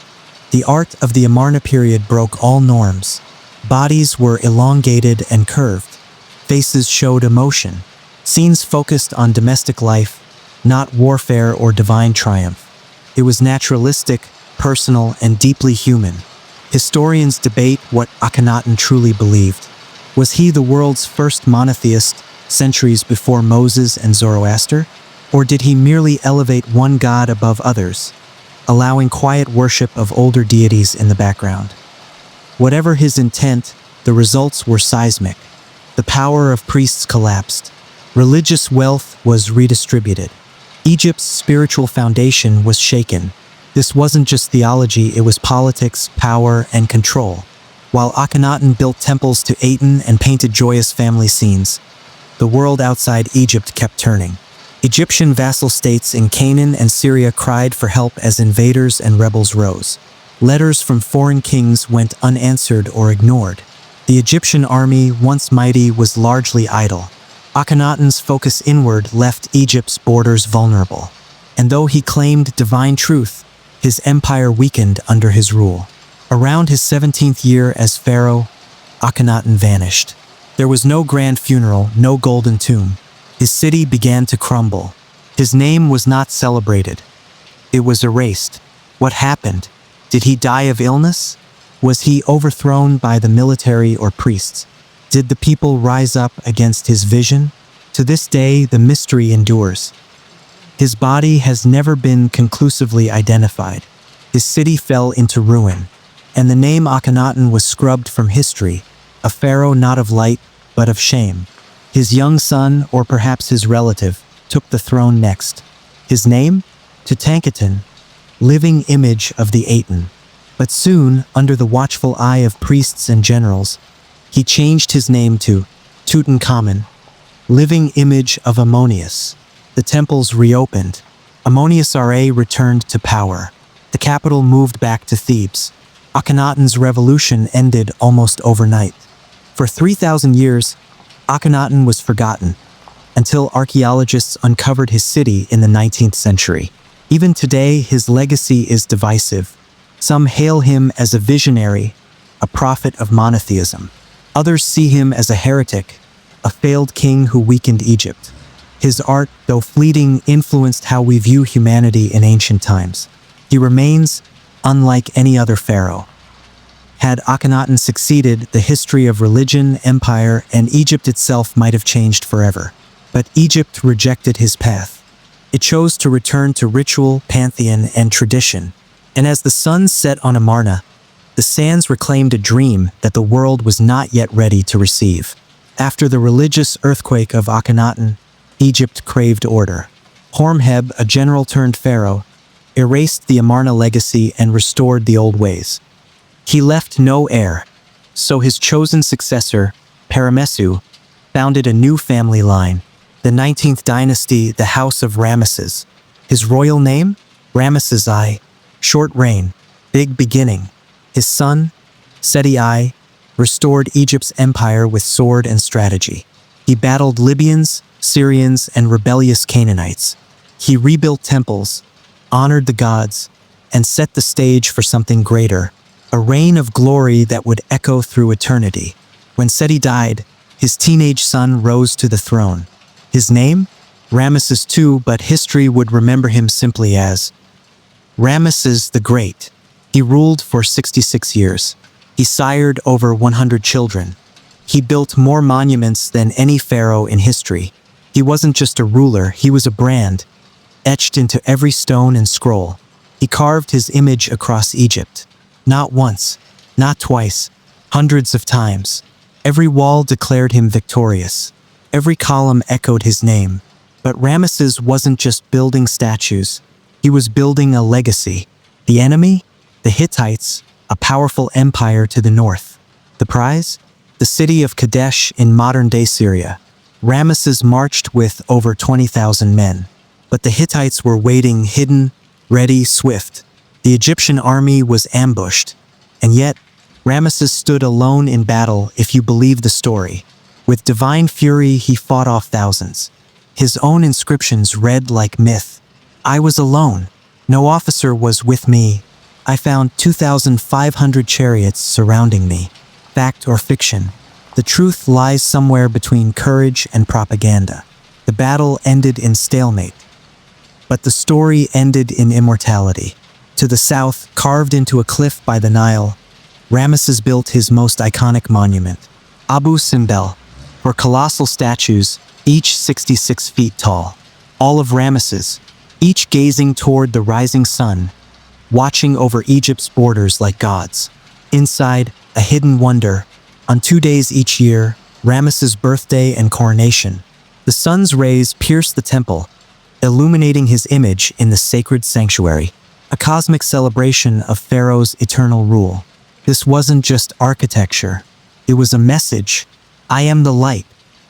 The art of the Amarna period broke all norms. Bodies were elongated and curved. Faces showed emotion. Scenes focused on domestic life, not warfare or divine triumph. It was naturalistic, personal, and deeply human. Historians debate what Akhenaten truly believed. Was he the world's first monotheist, centuries before Moses and Zoroaster? Or did he merely elevate one god above others, allowing quiet worship of older deities in the background? Whatever his intent, the results were seismic. The power of priests collapsed. Religious wealth was redistributed. Egypt's spiritual foundation was shaken. This wasn't just theology, it was politics, power, and control. While Akhenaten built temples to Aten and painted joyous family scenes, the world outside Egypt kept turning. Egyptian vassal states in Canaan and Syria cried for help as invaders and rebels rose. Letters from foreign kings went unanswered or ignored. The Egyptian army, once mighty, was largely idle. Akhenaten's focus inward left Egypt's borders vulnerable. And though he claimed divine truth, his empire weakened under his rule. Around his 17th year as pharaoh, Akhenaten vanished. There was no grand funeral, no golden tomb. His city began to crumble. His name was not celebrated. It was erased. What happened? Did he die of illness? Was he overthrown by the military or priests? Did the people rise up against his vision? To this day, the mystery endures. His body has never been conclusively identified. His city fell into ruin, and the name Akhenaten was scrubbed from history, a pharaoh not of light, but of shame. His young son, or perhaps his relative, took the throne next. His name? Tutankhaten, living image of the Aten. But soon, under the watchful eye of priests and generals, he changed his name to Tutankhamen, living image of Ammonius. The temples reopened. Ammonius Ra returned to power. The capital moved back to Thebes. Akhenaten's revolution ended almost overnight. For 3,000 years, Akhenaten was forgotten, until archaeologists uncovered his city in the 19th century. Even today, his legacy is divisive. Some hail him as a visionary, a prophet of monotheism. Others see him as a heretic, a failed king who weakened Egypt. His art, though fleeting, influenced how we view humanity in ancient times. He remains unlike any other pharaoh. Had Akhenaten succeeded, the history of religion, empire, and Egypt itself might have changed forever. But Egypt rejected his path. It chose to return to ritual, pantheon, and tradition. And as the sun set on Amarna, the sands reclaimed a dream that the world was not yet ready to receive. After the religious earthquake of Akhenaten, Egypt craved order. Horemheb, a general turned pharaoh, erased the Amarna legacy and restored the old ways. He left no heir, so his chosen successor, Paramesu, founded a new family line, the 19th dynasty, the House of Ramesses. His royal name? Ramesses I, short reign, big beginning. His son, Seti I, restored Egypt's empire with sword and strategy. He battled Libyans, Syrians, and rebellious Canaanites. He rebuilt temples, honored the gods, and set the stage for something greater, a reign of glory that would echo through eternity. When Seti died, his teenage son rose to the throne. His name? Ramesses II, but history would remember him simply as Ramesses the Great. He ruled for 66 years. He sired over 100 children. He built more monuments than any pharaoh in history. He wasn't just a ruler, he was a brand, etched into every stone and scroll. He carved his image across Egypt. Not once, not twice, hundreds of times. Every wall declared him victorious. Every column echoed his name. But Ramesses wasn't just building statues. He was building a legacy. The enemy? The Hittites, a powerful empire to the north. The prize? The city of Kadesh in modern-day Syria. Ramesses marched with over 20,000 men. But the Hittites were waiting, hidden, ready, swift. The Egyptian army was ambushed. And yet, Ramesses stood alone in battle, if you believe the story. With divine fury, he fought off thousands. His own inscriptions read like myth. I was alone. No officer was with me. I found 2,500 chariots surrounding me. Fact or fiction? The truth lies somewhere between courage and propaganda. The battle ended in stalemate. But the story ended in immortality. To the south, carved into a cliff by the Nile, Ramesses built his most iconic monument, Abu Simbel, for colossal statues, each 66 feet tall. All of Ramesses, each gazing toward the rising sun, watching over Egypt's borders like gods. Inside, a hidden wonder. On 2 days each year, Ramesses' birthday and coronation, the sun's rays pierce the temple, illuminating his image in the sacred sanctuary, a cosmic celebration of Pharaoh's eternal rule. This wasn't just architecture. It was a message. I am the light.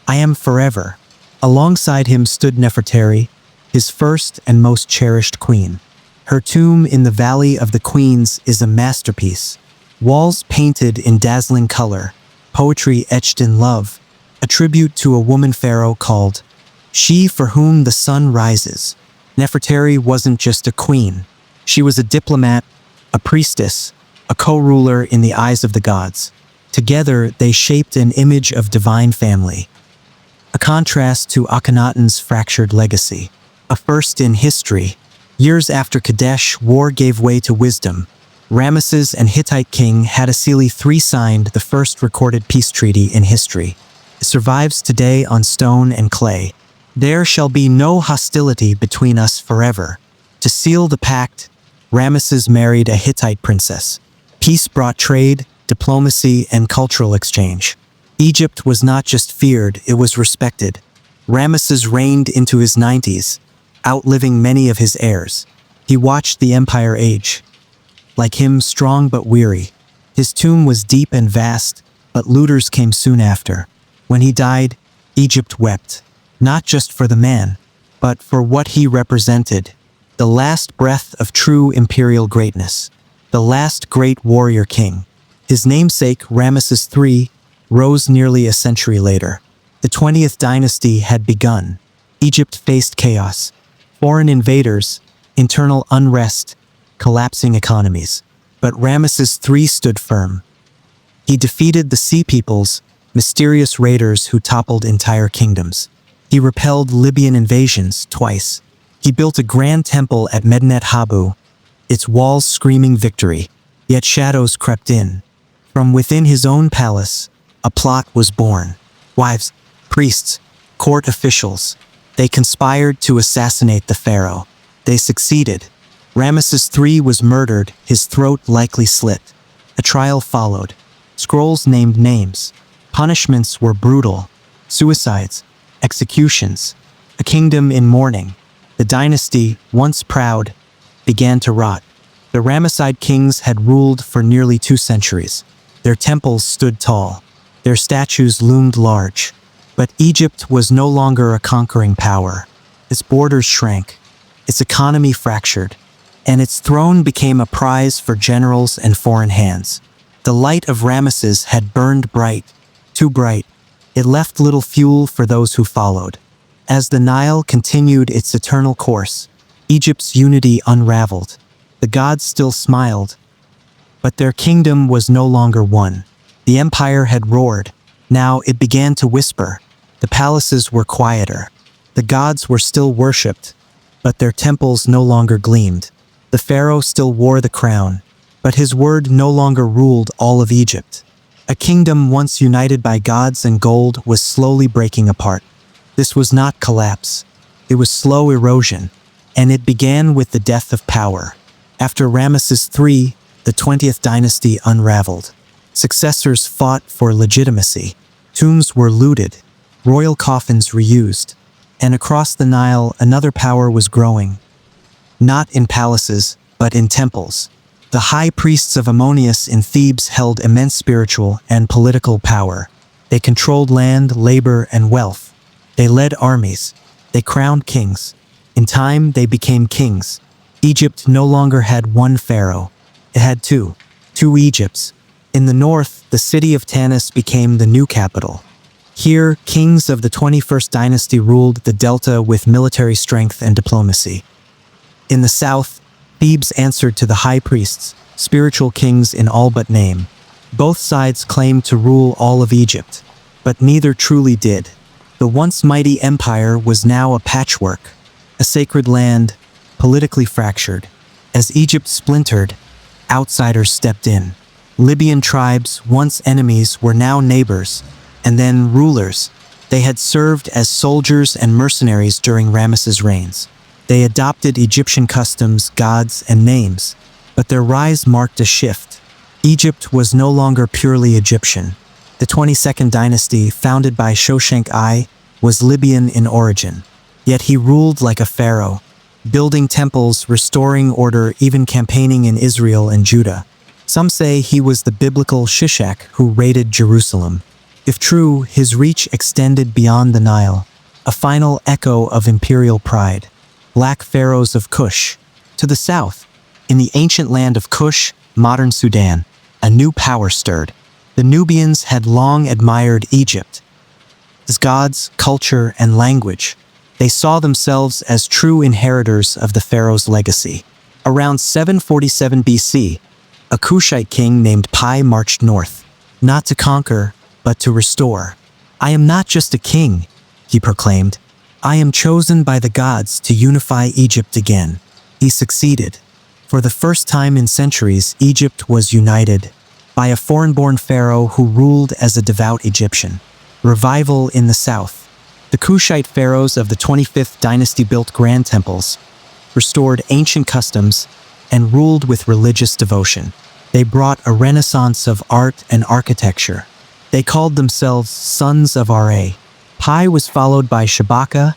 I am forever. Alongside him stood Nefertari, his first and most cherished queen. Her tomb in the Valley of the Queens is a masterpiece. Walls painted in dazzling color, poetry etched in love, a tribute to a woman pharaoh called She for Whom the Sun Rises. Nefertari wasn't just a queen. She was a diplomat, a priestess, a co-ruler in the eyes of the gods. Together, they shaped an image of divine family. A contrast to Akhenaten's fractured legacy. A first in history. Years after Kadesh, war gave way to wisdom. Ramesses and Hittite king Hattusili III signed the first recorded peace treaty in history. It survives today on stone and clay. There shall be no hostility between us forever. To seal the pact, Ramesses married a Hittite princess. Peace brought trade, diplomacy, and cultural exchange. Egypt was not just feared, it was respected. Ramesses reigned into his 90s, outliving many of his heirs. He watched the empire age. Like him, strong but weary. His tomb was deep and vast, but looters came soon after. When he died, Egypt wept, not just for the man, but for what he represented. The last breath of true imperial greatness. The last great warrior king. His namesake, Ramesses III, rose nearly a century later. The 20th dynasty had begun. Egypt faced chaos, foreign invaders, internal unrest, collapsing economies. But Ramesses III stood firm. He defeated the Sea Peoples, mysterious raiders who toppled entire kingdoms. He repelled Libyan invasions twice. He built a grand temple at Medinet Habu, its walls screaming victory. Yet shadows crept in. From within his own palace, a plot was born. Wives, priests, court officials, They conspired to assassinate the pharaoh. They succeeded. Ramesses III was murdered, his throat likely slit. A trial followed. Scrolls named names. Punishments were brutal. Suicides, executions, a kingdom in mourning. The dynasty, once proud, began to rot. The Ramesside kings had ruled for nearly 2 centuries. Their temples stood tall. Their statues loomed large. But Egypt was no longer a conquering power. Its borders shrank. Its economy fractured. And its throne became a prize for generals and foreign hands. The light of Ramesses had burned bright, too bright. It left little fuel for those who followed. As the Nile continued its eternal course, Egypt's unity unraveled. The gods still smiled, but their kingdom was no longer one. The empire had roared. Now it began to whisper. The palaces were quieter. The gods were still worshipped, but their temples no longer gleamed. The pharaoh still wore the crown, but his word no longer ruled all of Egypt. A kingdom once united by gods and gold was slowly breaking apart. This was not collapse. It was slow erosion, and it began with the death of power. After Ramesses III, the 20th dynasty unraveled. Successors fought for legitimacy. Tombs were looted, royal coffins reused, and across the Nile another power was growing. Not in palaces, but in temples. The high priests of Ammonius in Thebes held immense spiritual and political power. They controlled land, labor, and wealth. They led armies. They crowned kings. In time, they became kings. Egypt no longer had one pharaoh. It had two Egypts. In the north, the city of Tanis became the new capital. Here, kings of the 21st dynasty ruled the delta with military strength and diplomacy. In the south, Thebes answered to the high priests, spiritual kings in all but name. Both sides claimed to rule all of Egypt, but neither truly did. The once mighty empire was now a patchwork, a sacred land, politically fractured. As Egypt splintered, outsiders stepped in. Libyan tribes, once enemies, were now neighbors, and then rulers. They had served as soldiers and mercenaries during Ramesses' reigns. They adopted Egyptian customs, gods, and names, but their rise marked a shift. Egypt was no longer purely Egyptian. The 22nd dynasty, founded by Shoshenq I, was Libyan in origin. Yet he ruled like a pharaoh, building temples, restoring order, even campaigning in Israel and Judah. Some say he was the biblical Shishak who raided Jerusalem. If true, his reach extended beyond the Nile, a final echo of imperial pride. Black pharaohs of Kush. To the south, in the ancient land of Kush, modern Sudan, a new power stirred. The Nubians had long admired Egypt. As gods, culture, and language, they saw themselves as true inheritors of the pharaoh's legacy. Around 747 BC, a Kushite king named Pi marched north, not to conquer, but to restore. "I am not just a king," he proclaimed. "I am chosen by the gods to unify Egypt again." He succeeded. For the first time in centuries, Egypt was united by a foreign-born pharaoh who ruled as a devout Egyptian. Revival in the south. The Kushite pharaohs of the 25th dynasty built grand temples, restored ancient customs, and ruled with religious devotion. They brought a renaissance of art and architecture. They called themselves Sons of Ra. Pi was followed by Shabaka,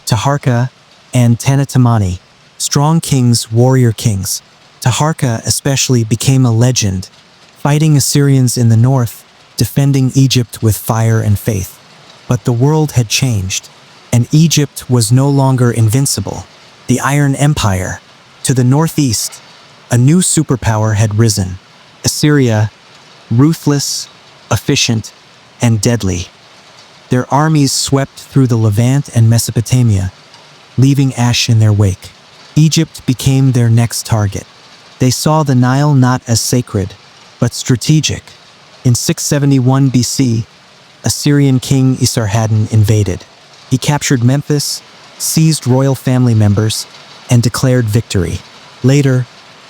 Taharka, and Tanatamani, strong kings, warrior kings. Taharka especially became a legend, fighting Assyrians in the north, defending Egypt with fire and faith. But the world had changed, and Egypt was no longer invincible. The Iron Empire. To the northeast, a new superpower had risen. Assyria, ruthless, efficient, and deadly. Their armies swept through the Levant and Mesopotamia, leaving ash in their wake. Egypt became their next target. They saw the Nile not as sacred, but strategic. In 671 BC, Assyrian king Esarhaddon invaded. He captured Memphis, seized royal family members, and declared victory. Later,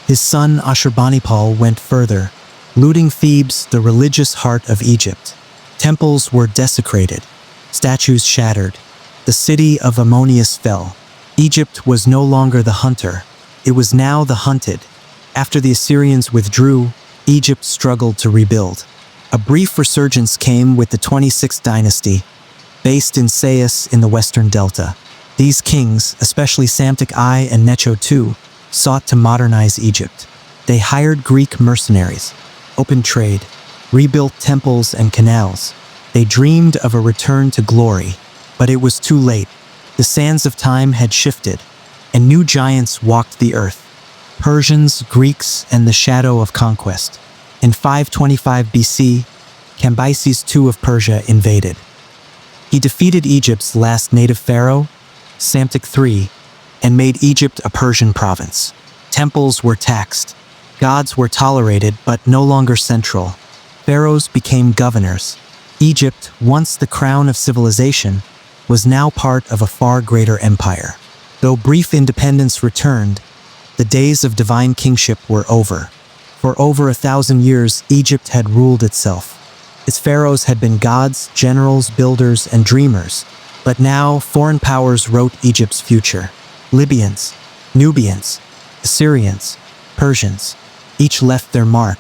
his son Ashurbanipal went further, looting Thebes, the religious heart of Egypt. Temples were desecrated, statues shattered, The city of Ammonius fell. Egypt was no longer the hunter. It was now the hunted. After the Assyrians withdrew, Egypt struggled to rebuild. A brief resurgence came with the 26th dynasty, based in Sais in the western delta. These kings, especially Psamtik I and Necho II, sought to modernize Egypt. They hired Greek mercenaries, opened trade, rebuilt temples and canals. They dreamed of a return to glory, but it was too late. The sands of time had shifted, and new giants walked the earth. Persians, Greeks, and the shadow of conquest. In 525 BC, Cambyses II of Persia invaded. He defeated Egypt's last native pharaoh, Psamtik III, and made Egypt a Persian province. Temples were taxed. Gods were tolerated but no longer central. Pharaohs became governors. Egypt, once the crown of civilization, was now part of a far greater empire. Though brief independence returned, the days of divine kingship were over. For over 1,000 years, Egypt had ruled itself. Its pharaohs had been gods, generals, builders, and dreamers. But now, foreign powers wrote Egypt's future. Libyans, Nubians, Assyrians, Persians, each left their mark.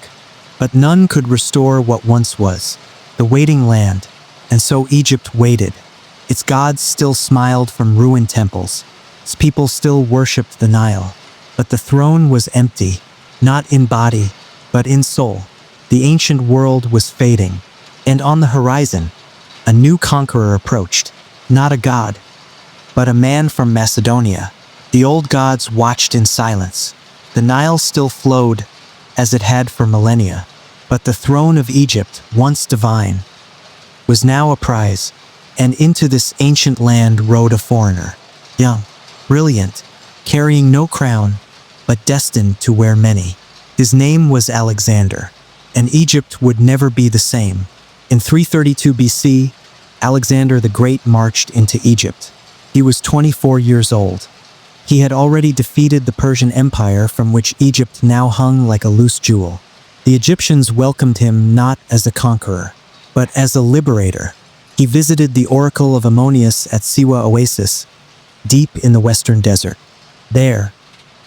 But none could restore what once was, the waiting land, and so Egypt waited. Its gods still smiled from ruined temples. Its people still worshipped the Nile. But the throne was empty, not in body, but in soul. The ancient world was fading, and on the horizon, a new conqueror approached. Not a god, but a man from Macedonia. The old gods watched in silence. The Nile still flowed, as it had for millennia. But the throne of Egypt, once divine, was now a prize, and into this ancient land rode a foreigner. Young, brilliant, carrying no crown, but destined to wear many. His name was Alexander, and Egypt would never be the same. In 332 BC, Alexander the Great marched into Egypt. He was 24 years old. He had already defeated the Persian Empire from which Egypt now hung like a loose jewel. The Egyptians welcomed him not as a conqueror, but as a liberator. He visited the oracle of Ammonius at Siwa Oasis, deep in the western desert. There,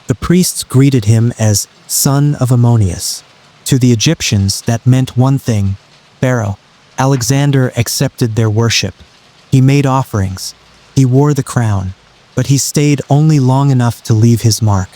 the priests greeted him as son of Ammonius. To the Egyptians, that meant one thing: Pharaoh. Alexander accepted their worship. He made offerings. He wore the crown, but he stayed only long enough to leave his mark.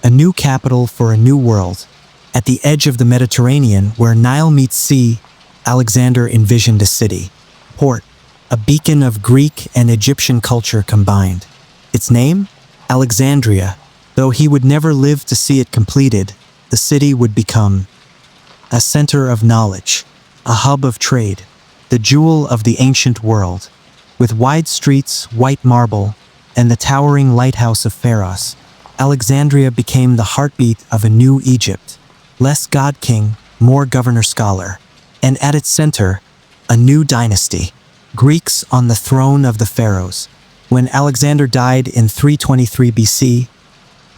A new capital for a new world. At the edge of the Mediterranean, where Nile meets sea, Alexander envisioned a city. Port, a beacon of Greek and Egyptian culture combined. Its name? Alexandria. Though he would never live to see it completed, the city would become a center of knowledge, a hub of trade, the jewel of the ancient world. With wide streets, white marble, and the towering lighthouse of Pharaohs, Alexandria became the heartbeat of a new Egypt. Less god-king, more governor-scholar. And at its center, a new dynasty. Greeks on the throne of the Pharaohs. When Alexander died in 323 BC,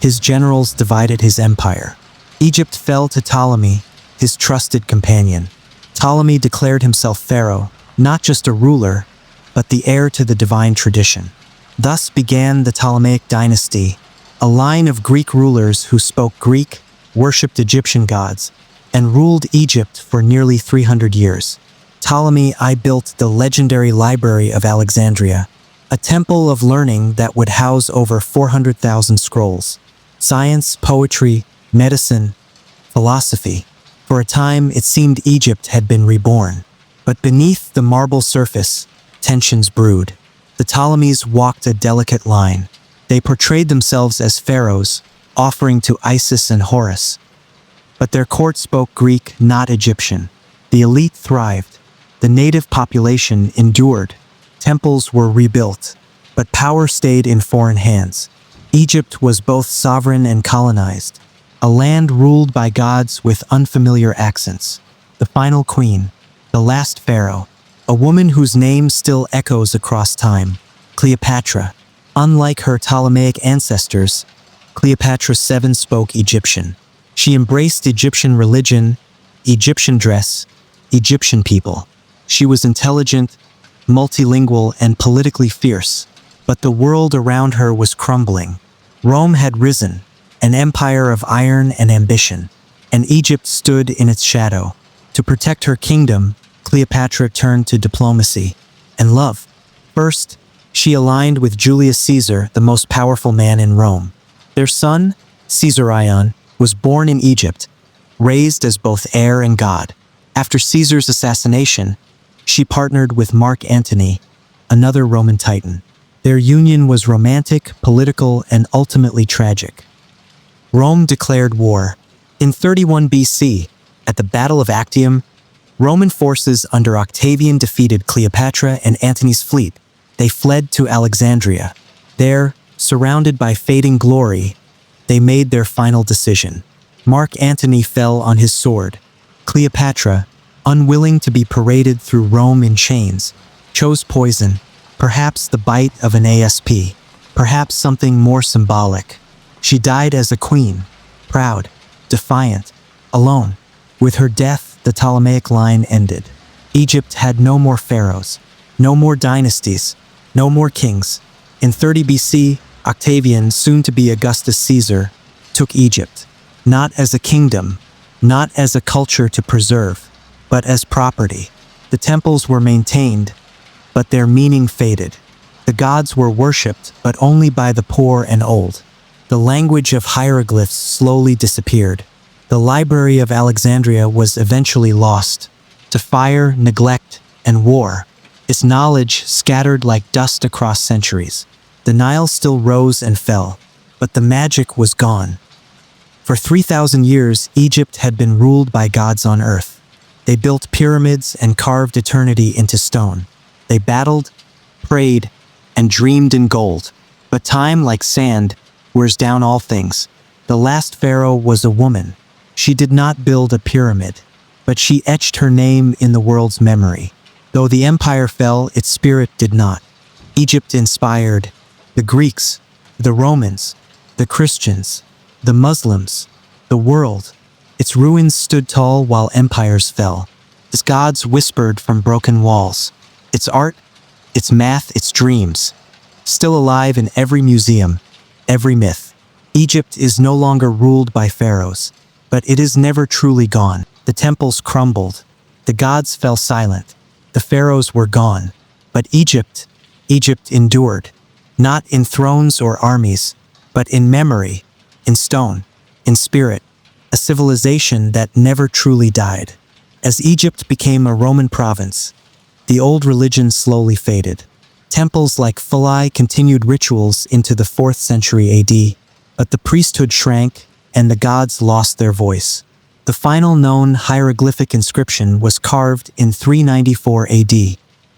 his generals divided his empire. Egypt fell to Ptolemy, his trusted companion. Ptolemy declared himself pharaoh, not just a ruler, but the heir to the divine tradition. Thus began the Ptolemaic dynasty, a line of Greek rulers who spoke Greek, worshipped Egyptian gods, and ruled Egypt for nearly 300 years. Ptolemy I built the legendary Library of Alexandria, a temple of learning that would house over 400,000 scrolls. Science, poetry, medicine, philosophy. For a time, it seemed Egypt had been reborn. But beneath the marble surface, tensions brewed. The Ptolemies walked a delicate line. They portrayed themselves as pharaohs, offering to Isis and Horus. But their court spoke Greek, not Egyptian. The elite thrived. The native population endured. Temples were rebuilt. But power stayed in foreign hands. Egypt was both sovereign and colonized. A land ruled by gods with unfamiliar accents. The final queen, the last pharaoh, a woman whose name still echoes across time, Cleopatra. Unlike her Ptolemaic ancestors, Cleopatra VII spoke Egyptian. She embraced Egyptian religion, Egyptian dress, Egyptian people. She was intelligent, multilingual, and politically fierce. But the world around her was crumbling. Rome had risen, an empire of iron and ambition, and Egypt stood in its shadow. To protect her kingdom, Cleopatra turned to diplomacy and love. First, she aligned with Julius Caesar, the most powerful man in Rome. Their son, Caesarion, was born in Egypt, raised as both heir and god. After Caesar's assassination, she partnered with Mark Antony, another Roman titan. Their union was romantic, political, and ultimately tragic. Rome declared war. In 31 BC, at the Battle of Actium, Roman forces under Octavian defeated Cleopatra and Antony's fleet. They fled to Alexandria. There, surrounded by fading glory, they made their final decision. Mark Antony fell on his sword. Cleopatra, unwilling to be paraded through Rome in chains, chose poison, perhaps the bite of an asp, perhaps something more symbolic. She died as a queen, proud, defiant, alone. With her death, the Ptolemaic line ended. Egypt had no more pharaohs, no more dynasties, no more kings. In 30 BC, Octavian, soon to be Augustus Caesar, took Egypt, not as a kingdom, not as a culture to preserve, but as property. The temples were maintained, but their meaning faded. The gods were worshipped, but only by the poor and old. The language of hieroglyphs slowly disappeared. The Library of Alexandria was eventually lost to fire, neglect, and war. Its knowledge scattered like dust across centuries. The Nile still rose and fell, but the magic was gone. For 3,000 years, Egypt had been ruled by gods on earth. They built pyramids and carved eternity into stone. They battled, prayed, and dreamed in gold. But time, like sand, wears down all things. The last pharaoh was a woman. She did not build a pyramid, but she etched her name in the world's memory. Though the empire fell, its spirit did not. Egypt inspired the Greeks, the Romans, the Christians, the Muslims, the world. Its ruins stood tall while empires fell. Its gods whispered from broken walls. Its art, its math, its dreams, still alive in every museum, every myth. Egypt is no longer ruled by pharaohs, but it is never truly gone. The temples crumbled. The gods fell silent. The pharaohs were gone. But Egypt endured, not in thrones or armies, but in memory, in stone, in spirit, a civilization that never truly died. As Egypt became a Roman province, the old religion slowly faded. Temples like Philae continued rituals into the 4th century AD, but the priesthood shrank and the gods lost their voice. The final known hieroglyphic inscription was carved in 394 AD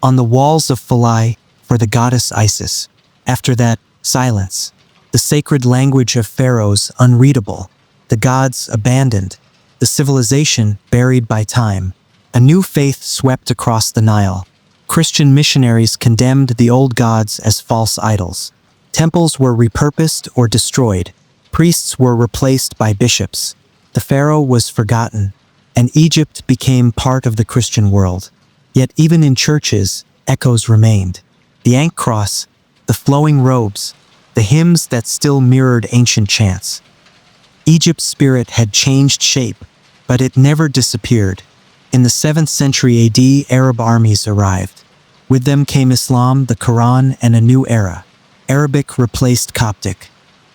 on the walls of Philae for the goddess Isis. After that, silence. The sacred language of pharaohs unreadable. The gods abandoned. The civilization buried by time. A new faith swept across the Nile. Christian missionaries condemned the old gods as false idols. Temples were repurposed or destroyed. Priests were replaced by bishops. The pharaoh was forgotten, and Egypt became part of the Christian world. Yet even in churches, echoes remained. The Ankh cross, the flowing robes, the hymns that still mirrored ancient chants. Egypt's spirit had changed shape, but it never disappeared. In the 7th century AD, Arab armies arrived. With them came Islam, the Quran, and a new era. Arabic replaced Coptic.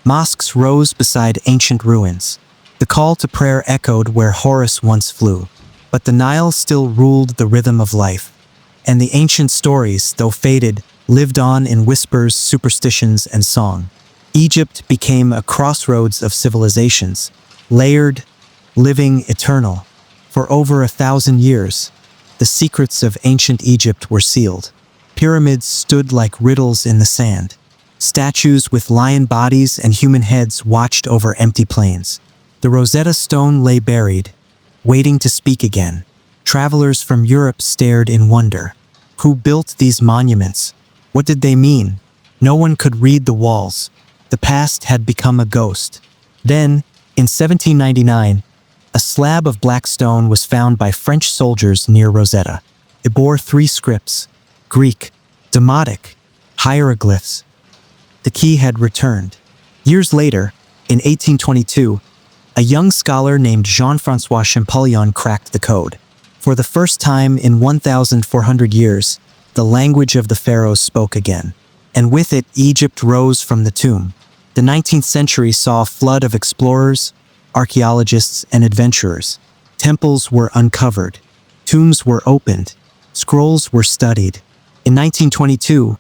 Mosques rose beside ancient ruins. The call to prayer echoed where Horus once flew. But the Nile still ruled the rhythm of life. And the ancient stories, though faded, lived on in whispers, superstitions, and song. Egypt became a crossroads of civilizations, layered, living, eternal. For over 1,000 years, the secrets of ancient Egypt were sealed. Pyramids stood like riddles in the sand. Statues with lion bodies and human heads watched over empty plains. The Rosetta Stone lay buried, waiting to speak again. Travelers from Europe stared in wonder. Who built these monuments? What did they mean? No one could read the walls. The past had become a ghost. Then, in 1799, a slab of black stone was found by French soldiers near Rosetta. It bore 3 scripts: Greek, Demotic, hieroglyphs. The key had returned. Years later, in 1822, a young scholar named Jean-François Champollion cracked the code. For the first time in 1,400 years, the language of the pharaohs spoke again. And with it, Egypt rose from the tomb. The 19th century saw a flood of explorers, archaeologists, and adventurers. Temples were uncovered. Tombs were opened. Scrolls were studied. In 1922,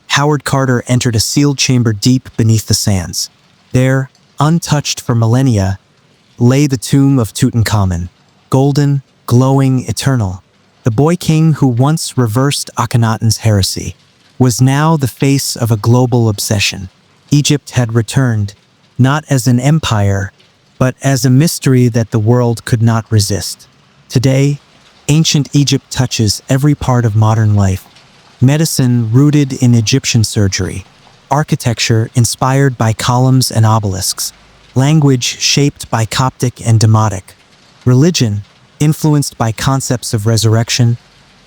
Howard Carter entered a sealed chamber deep beneath the sands. There, untouched for millennia, lay the tomb of Tutankhamun, golden, glowing, eternal. The boy king who once reversed Akhenaten's heresy was now the face of a global obsession. Egypt had returned, not as an empire, but as a mystery that the world could not resist. Today, ancient Egypt touches every part of modern life. Medicine rooted in Egyptian surgery, architecture inspired by columns and obelisks, language shaped by Coptic and Demotic, religion influenced by concepts of resurrection,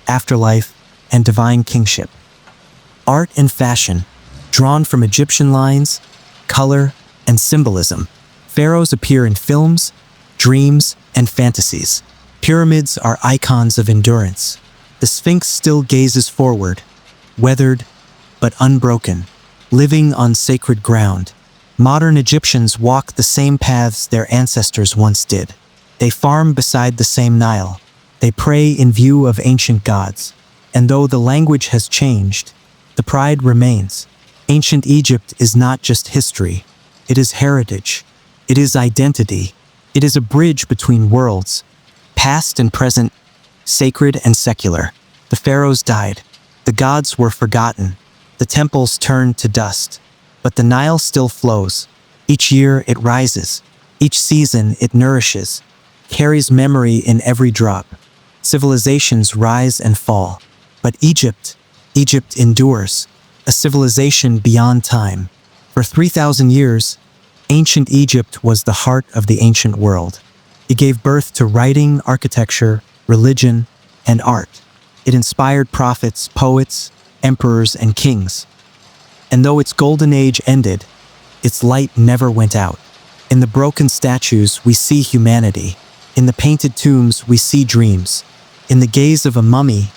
afterlife, and divine kingship. Art and fashion, drawn from Egyptian lines, color, and symbolism. Pharaohs appear in films, dreams, and fantasies. Pyramids are icons of endurance. The Sphinx still gazes forward, weathered but unbroken, living on sacred ground. Modern Egyptians walk the same paths their ancestors once did. They farm beside the same Nile. They pray in view of ancient gods. And though the language has changed, the pride remains. Ancient Egypt is not just history. It is heritage. It is identity. It is a bridge between worlds, past and present, sacred and secular. The pharaohs died. The gods were forgotten. The temples turned to dust. But the Nile still flows. Each year it rises. Each season it nourishes, carries memory in every drop. Civilizations rise and fall. But Egypt endures, a civilization beyond time. For 3,000 years, ancient Egypt was the heart of the ancient world. It gave birth to writing, architecture, religion, and art. It inspired prophets, poets, emperors, and kings. And though its golden age ended, its light never went out. In the broken statues, we see humanity. In the painted tombs, we see dreams. In the gaze of a mummy,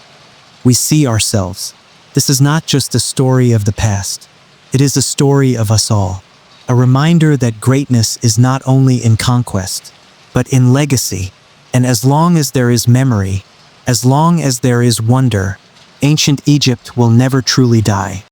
we see ourselves. This is not just a story of the past. It is a story of us all. A reminder that greatness is not only in conquest, but in legacy. And as long as there is memory, as long as there is wonder, ancient Egypt will never truly die.